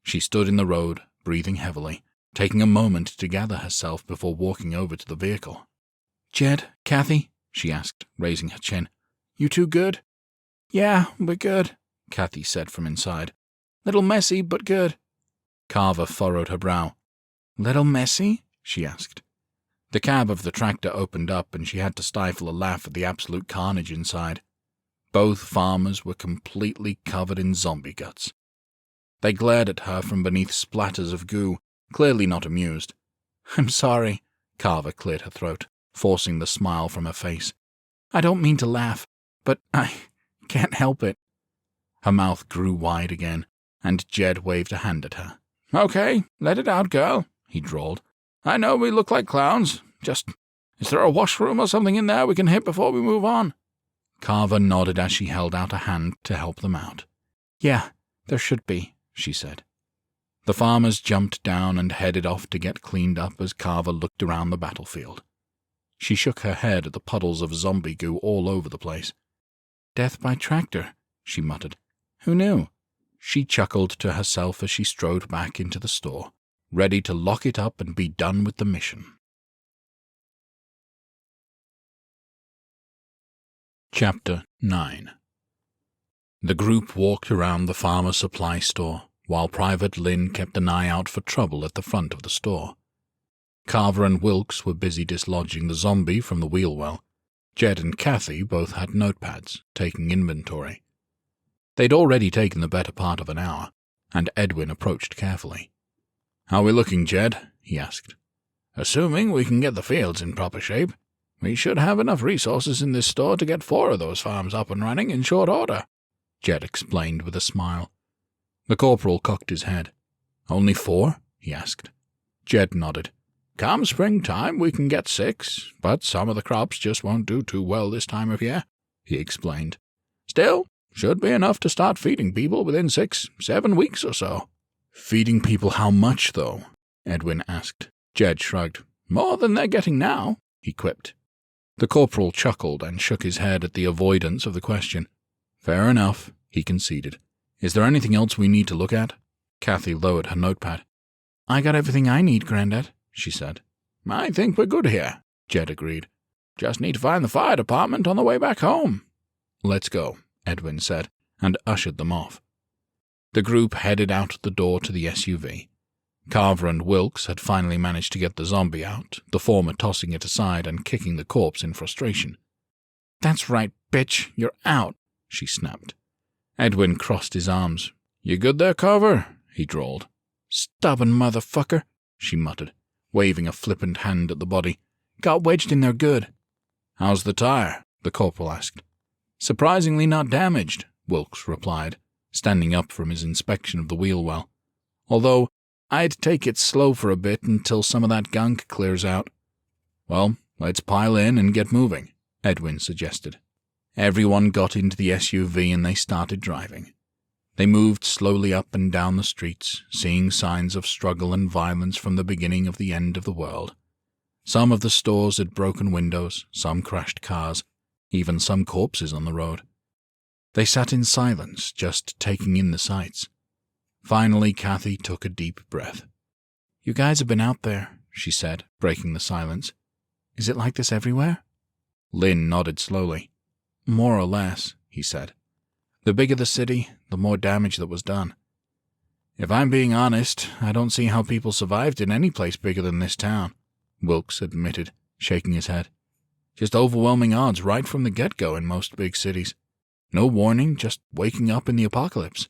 She stood in the road, breathing heavily, taking a moment to gather herself before walking over to the vehicle. "Jed, Kathy?" she asked, raising her chin. "You two good?" "Yeah, we're good," Kathy said from inside. "Little messy, but good." Carver furrowed her brow. "Little messy?" she asked. The cab of the tractor opened up, and she had to stifle a laugh at the absolute carnage inside. Both farmers were completely covered in zombie guts. They glared at her from beneath splatters of goo, clearly not amused. "I'm sorry," Carver cleared her throat, forcing the smile from her face. I don't mean to laugh, but I can't help it. Her mouth grew wide again, and Jed waved a hand at her. Okay, let it out, girl, he drawled. I know we look like clowns. Just, is there a washroom or something in there we can hit before we move on? Carver nodded as she held out a hand to help them out. Yeah, there should be, she said. The farmers jumped down and headed off to get cleaned up as Carver looked around the battlefield. She shook her head at the puddles of zombie goo all over the place. Death by tractor, she muttered. Who knew? She chuckled to herself as she strode back into the store, ready to lock it up and be done with the mission. Chapter 9. The group walked around the farmer's supply store, while Private Lynn kept an eye out for trouble at the front of the store. Carver and Wilkes were busy dislodging the zombie from the wheel well. Jed and Kathy both had notepads, taking inventory. They'd already taken the better part of an hour, and Edwin approached carefully. How we looking, Jed? He asked. Assuming we can get the fields in proper shape, we should have enough resources in this store to get 4 of those farms up and running in short order, Jed explained with a smile. The corporal cocked his head. Only 4? He asked. Jed nodded. Come springtime we can get 6, but some of the crops just won't do too well this time of year, he explained. Still, should be enough to start feeding people within 6-7 weeks or so. Feeding people how much, though? Edwin asked. Jed shrugged. More than they're getting now, he quipped. The corporal chuckled and shook his head at the avoidance of the question. Fair enough, he conceded. Is there anything else we need to look at? Kathy lowered her notepad. I got everything I need, Grandad, she said. I think we're good here, Jed agreed. Just need to find the fire department on the way back home. Let's go, Edwin said, and ushered them off. The group headed out the door to the SUV. Carver and Wilkes had finally managed to get the zombie out, the former tossing it aside and kicking the corpse in frustration. That's right, bitch, you're out, she snapped. Edwin crossed his arms. You good there, Carver? He drawled. Stubborn motherfucker, she muttered, waving a flippant hand at the body. Got wedged in there good. How's the tire? The corporal asked. Surprisingly not damaged, Wilkes replied, standing up from his inspection of the wheel well. Although, I'd take it slow for a bit until some of that gunk clears out. Well, let's pile in and get moving, Edwin suggested. Everyone got into the SUV and they started driving. They moved slowly up and down the streets, seeing signs of struggle and violence from the beginning of the end of the world. Some of the stores had broken windows, some crashed cars, even some corpses on the road. They sat in silence, just taking in the sights. Finally, Kathy took a deep breath. You guys have been out there, she said, breaking the silence. Is it like this everywhere? Lynn nodded slowly. More or less, he said. The bigger the city, the more damage that was done. If I'm being honest, I don't see how people survived in any place bigger than this town, Wilkes admitted, shaking his head. Just overwhelming odds right from the get-go in most big cities. No warning, just waking up in the apocalypse.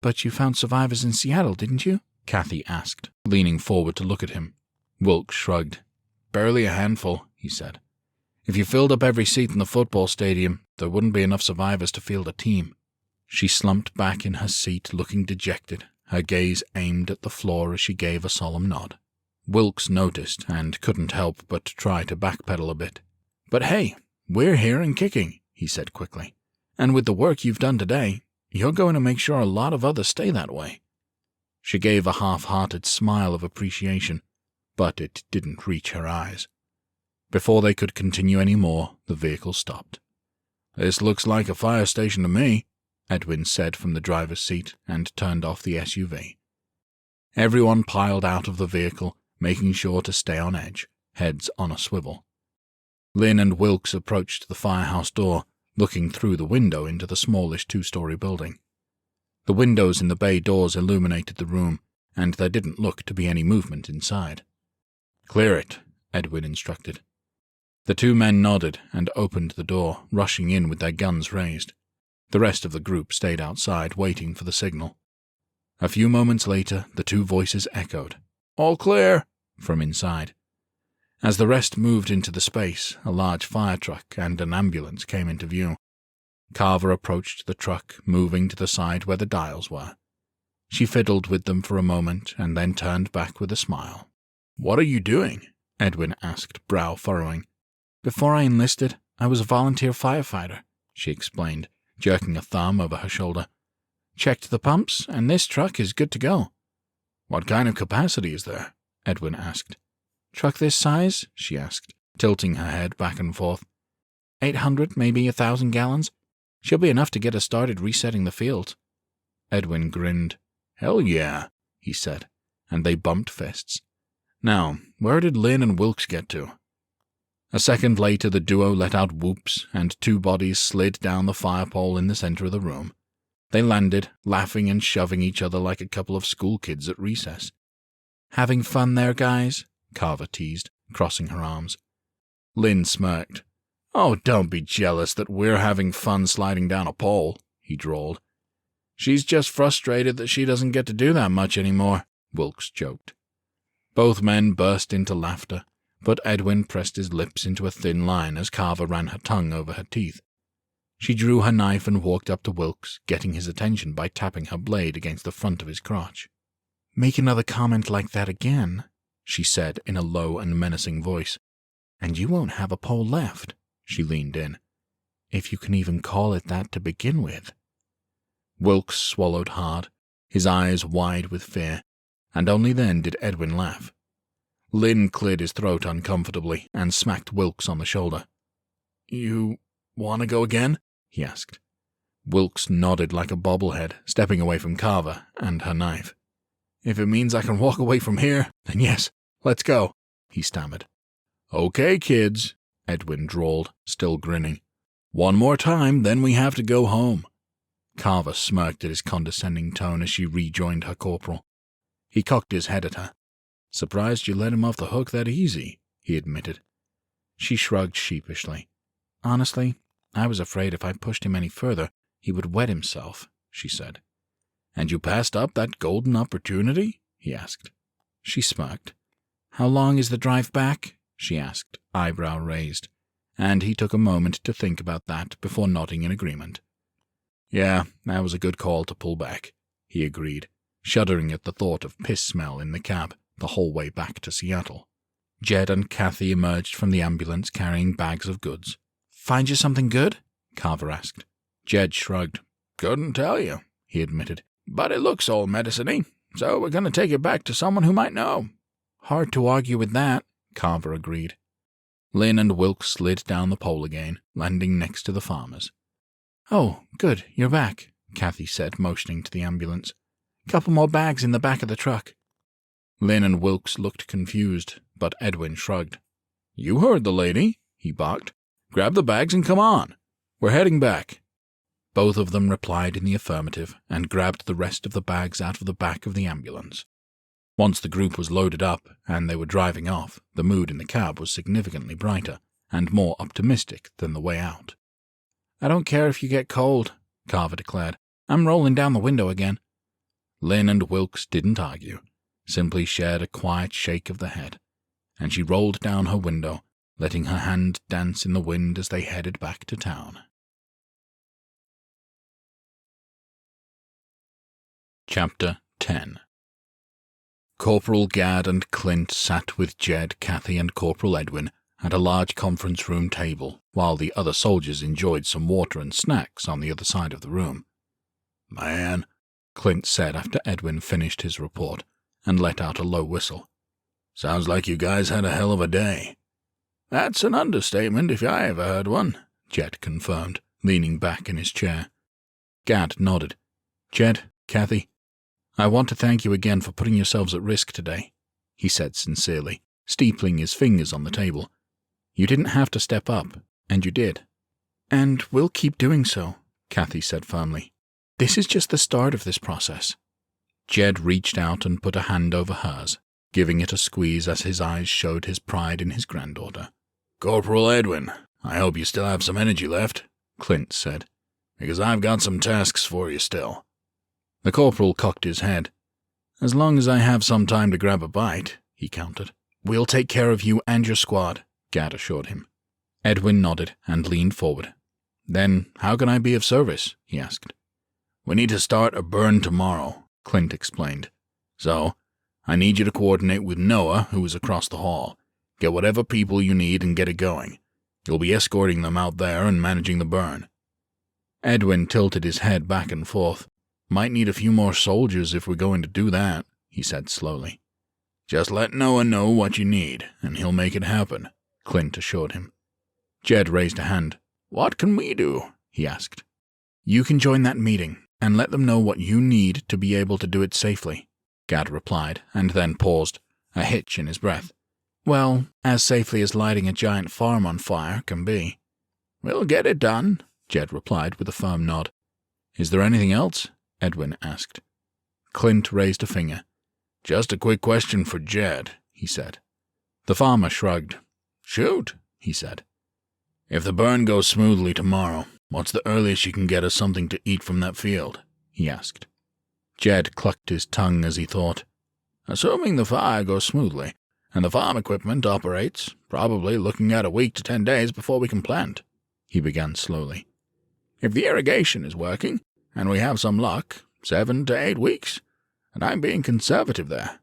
But you found survivors in Seattle, didn't you? Kathy asked, leaning forward to look at him. Wilkes shrugged. Barely a handful, he said. If you filled up every seat in the football stadium, there wouldn't be enough survivors to field a team. She slumped back in her seat, looking dejected, her gaze aimed at the floor as she gave a solemn nod. Wilkes noticed and couldn't help but try to backpedal a bit. But hey, we're here and kicking, he said quickly. And with the work you've done today, you're going to make sure a lot of others stay that way. She gave a half-hearted smile of appreciation, but it didn't reach her eyes. Before they could continue any more, the vehicle stopped. This looks like a fire station to me, Edwin said from the driver's seat and turned off the SUV. Everyone piled out of the vehicle, making sure to stay on edge, heads on a swivel. Lynn and Wilkes approached the firehouse door, looking through the window into the smallish 2-story building. The windows in the bay doors illuminated the room, and there didn't look to be any movement inside. Clear it, Edwin instructed. The 2 men nodded and opened the door, rushing in with their guns raised. The rest of the group stayed outside, waiting for the signal. A few moments later, the 2 voices echoed. All clear, from inside. As the rest moved into the space, a large fire truck and an ambulance came into view. Carver approached the truck, moving to the side where the dials were. She fiddled with them for a moment and then turned back with a smile. "What are you doing?" Edwin asked, brow furrowing. "Before I enlisted, I was a volunteer firefighter," she explained, jerking a thumb over her shoulder. "Checked the pumps, and this truck is good to go." "What kind of capacity is there?" Edwin asked. "Truck this size?" she asked, tilting her head back and forth. 800, maybe 1,000 gallons. She'll be enough to get us started resetting the field." Edwin grinned. "Hell yeah," he said, and they bumped fists. "Now, where did Lynn and Wilkes get to?" A second later, the duo let out whoops, and 2 bodies slid down the fire pole in the center of the room. They landed, laughing and shoving each other like a couple of school kids at recess. "Having fun there, guys?" Carver teased, crossing her arms. Lynn smirked. "Oh, don't be jealous that we're having fun sliding down a pole," he drawled. "She's just frustrated that she doesn't get to do that much anymore," Wilkes joked. Both men burst into laughter, but Edwin pressed his lips into a thin line as Carver ran her tongue over her teeth. She drew her knife and walked up to Wilkes, getting his attention by tapping her blade against the front of his crotch. "Make another comment like that again," she said in a low and menacing voice, "and you won't have a pole left." She leaned in. "If you can even call it that to begin with." Wilkes swallowed hard, his eyes wide with fear, and only then did Edwin laugh. Lynn cleared his throat uncomfortably and smacked Wilkes on the shoulder. "You want to go again?" he asked. Wilkes nodded like a bobblehead, stepping away from Carver and her knife. "If it means I can walk away from here, then yes, let's go," he stammered. "Okay, kids," Edwin drawled, still grinning. "One more time, then we have to go home." Carver smirked at his condescending tone as she rejoined her corporal. He cocked his head at her. "Surprised you let him off the hook that easy," he admitted. She shrugged sheepishly. "Honestly, I was afraid if I pushed him any further, he would wet himself," she said. "And you passed up that golden opportunity?" he asked. She smirked. "How long is the drive back?" she asked, eyebrow raised, and he took a moment to think about that before nodding in agreement. "Yeah, that was a good call to pull back," he agreed, shuddering at the thought of piss smell in the cab the whole way back to Seattle. Jed and Kathy emerged from the ambulance carrying bags of goods. "Find you something good?" Carver asked. Jed shrugged. "Couldn't tell you," he admitted, "but it looks old medicine-y, so we're going to take it back to someone who might know." "Hard to argue with that," Carver agreed. Lynn and Wilkes slid down the pole again, landing next to the farmers. "Oh, good, you're back," Kathy said, motioning to the ambulance. "Couple more bags in the back of the truck." Lynn and Wilkes looked confused, but Edwin shrugged. "You heard the lady," he barked. "Grab the bags and come on. We're heading back." Both of them replied in the affirmative and grabbed the rest of the bags out of the back of the ambulance. Once the group was loaded up and they were driving off, the mood in the cab was significantly brighter and more optimistic than the way out. "I don't care if you get cold," Carver declared. "I'm rolling down the window again." Lynn and Wilkes didn't argue, simply shared a quiet shake of the head, and she rolled down her window, letting her hand dance in the wind as they headed back to town. Chapter 10. Corporal Gadd and Clint sat with Jed, Kathy, and Corporal Edwin at a large conference room table, while the other soldiers enjoyed some water and snacks on the other side of the room. "Man," Clint said after Edwin finished his report, and let out a low whistle. "Sounds like you guys had a hell of a day." "That's an understatement if I ever heard one," Jed confirmed, leaning back in his chair. Gadd nodded. "Jed, Kathy, I want to thank you again for putting yourselves at risk today," he said sincerely, steepling his fingers on the table. "You didn't have to step up, and you did." "And we'll keep doing so," Kathy said firmly. "This is just the start of this process." Jed reached out and put a hand over hers, giving it a squeeze as his eyes showed his pride in his granddaughter. "Corporal Edwin, I hope you still have some energy left," Clint said, "because I've got some tasks for you still." The corporal cocked his head. "As long as I have some time to grab a bite," he countered. We'll take care of you and your squad, Gad assured him. Edwin nodded and leaned forward. Then how can I be of service? He asked. We need to start a burn tomorrow, Clint explained. So, I need you to coordinate with Noah, who is across the hall. Get whatever people you need and get it going. You'll be escorting them out there and managing the burn. Edwin tilted his head back and forth. Might need a few more soldiers if we're going to do that, he said slowly. Just let Noah know what you need, and he'll make it happen, Clint assured him. Jed raised a hand. What can we do? He asked. You can join that meeting, and let them know what you need to be able to do it safely, Gad replied, and then paused, a hitch in his breath. Well, as safely as lighting a giant farm on fire can be. We'll get it done, Jed replied with a firm nod. Is there anything else? Edwin asked. Clint raised a finger. Just a quick question for Jed, he said. The farmer shrugged. Shoot, he said. If the burn goes smoothly tomorrow, what's the earliest you can get us something to eat from that field? He asked. Jed clucked his tongue as he thought. Assuming the fire goes smoothly, and the farm equipment operates, probably looking at a week to 10 days before we can plant, he began slowly. If the irrigation is working, and we have some luck, 7 to 8 weeks, and I'm being conservative there.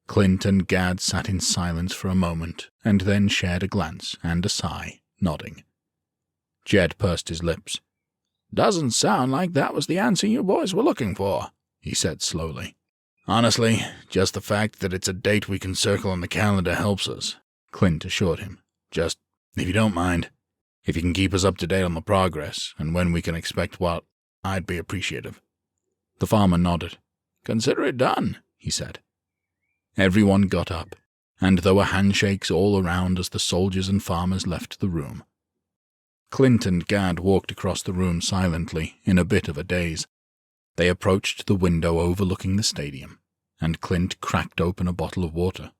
Clint and Gad sat in silence for a moment, and then shared a glance and a sigh, nodding. Jed pursed his lips. Doesn't sound like that was the answer you boys were looking for, he said slowly. Honestly, just the fact that it's a date we can circle on the calendar helps us, Clint assured him. Just, if you don't mind, if you can keep us up to date on the progress and when we can expect what, I'd be appreciative. The farmer nodded. Consider it done, he said. Everyone got up, and there were handshakes all around as the soldiers and farmers left the room. Clint and Gad walked across the room silently, in a bit of a daze. They approached the window overlooking the stadium, and Clint cracked open a bottle of water.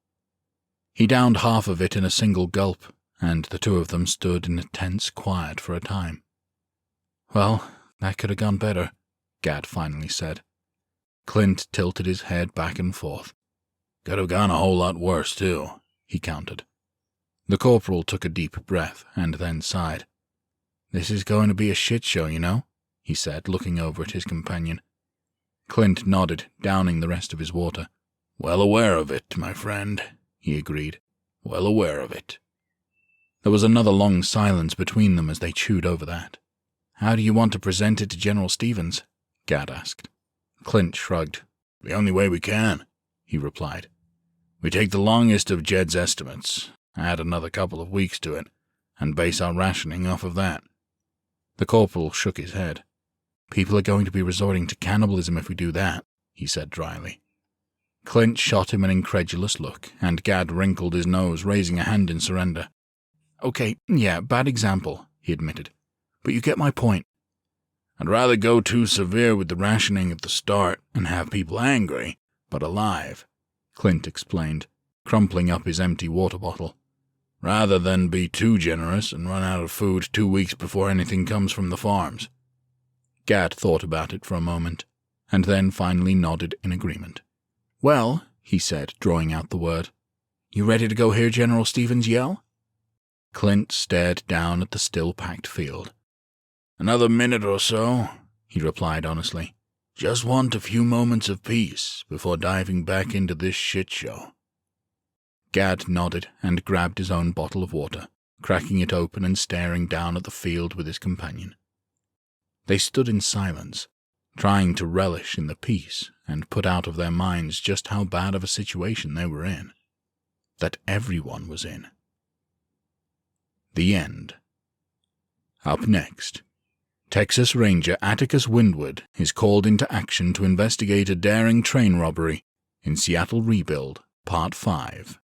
He downed half of it in a single gulp, and the two of them stood in a tense quiet for a time. Well, that could have gone better, Gad finally said. Clint tilted his head back and forth. Could have gone a whole lot worse, too, he countered. The corporal took a deep breath and then sighed. This is going to be a shit show, you know, he said, looking over at his companion. Clint nodded, downing the rest of his water. Well aware of it, my friend, he agreed. Well aware of it. There was another long silence between them as they chewed over that. How do you want to present it to General Stevens? Gad asked. Clint shrugged. The only way we can, he replied. We take the longest of Jed's estimates, add another couple of weeks to it, and base our rationing off of that. The corporal shook his head. People are going to be resorting to cannibalism if we do that, he said dryly. Clint shot him an incredulous look, and Gad wrinkled his nose, raising a hand in surrender. Okay, yeah, bad example, he admitted. But you get my point. I'd rather go too severe with the rationing at the start and have people angry, but alive, Clint explained, crumpling up his empty water bottle, rather than be too generous and run out of food 2 weeks before anything comes from the farms. Gad thought about it for a moment, and then finally nodded in agreement. Well, he said, drawing out the word, you ready to go hear General Stevens yell? Clint stared down at the still-packed field. Another minute or so, he replied honestly. Just want a few moments of peace before diving back into this shit show. Gad nodded and grabbed his own bottle of water, cracking it open and staring down at the field with his companion. They stood in silence, trying to relish in the peace and put out of their minds just how bad of a situation they were in, that everyone was in. The end. Up next, Texas Ranger Atticus Windward is called into action to investigate a daring train robbery in Seattle Rebuild, Part 5.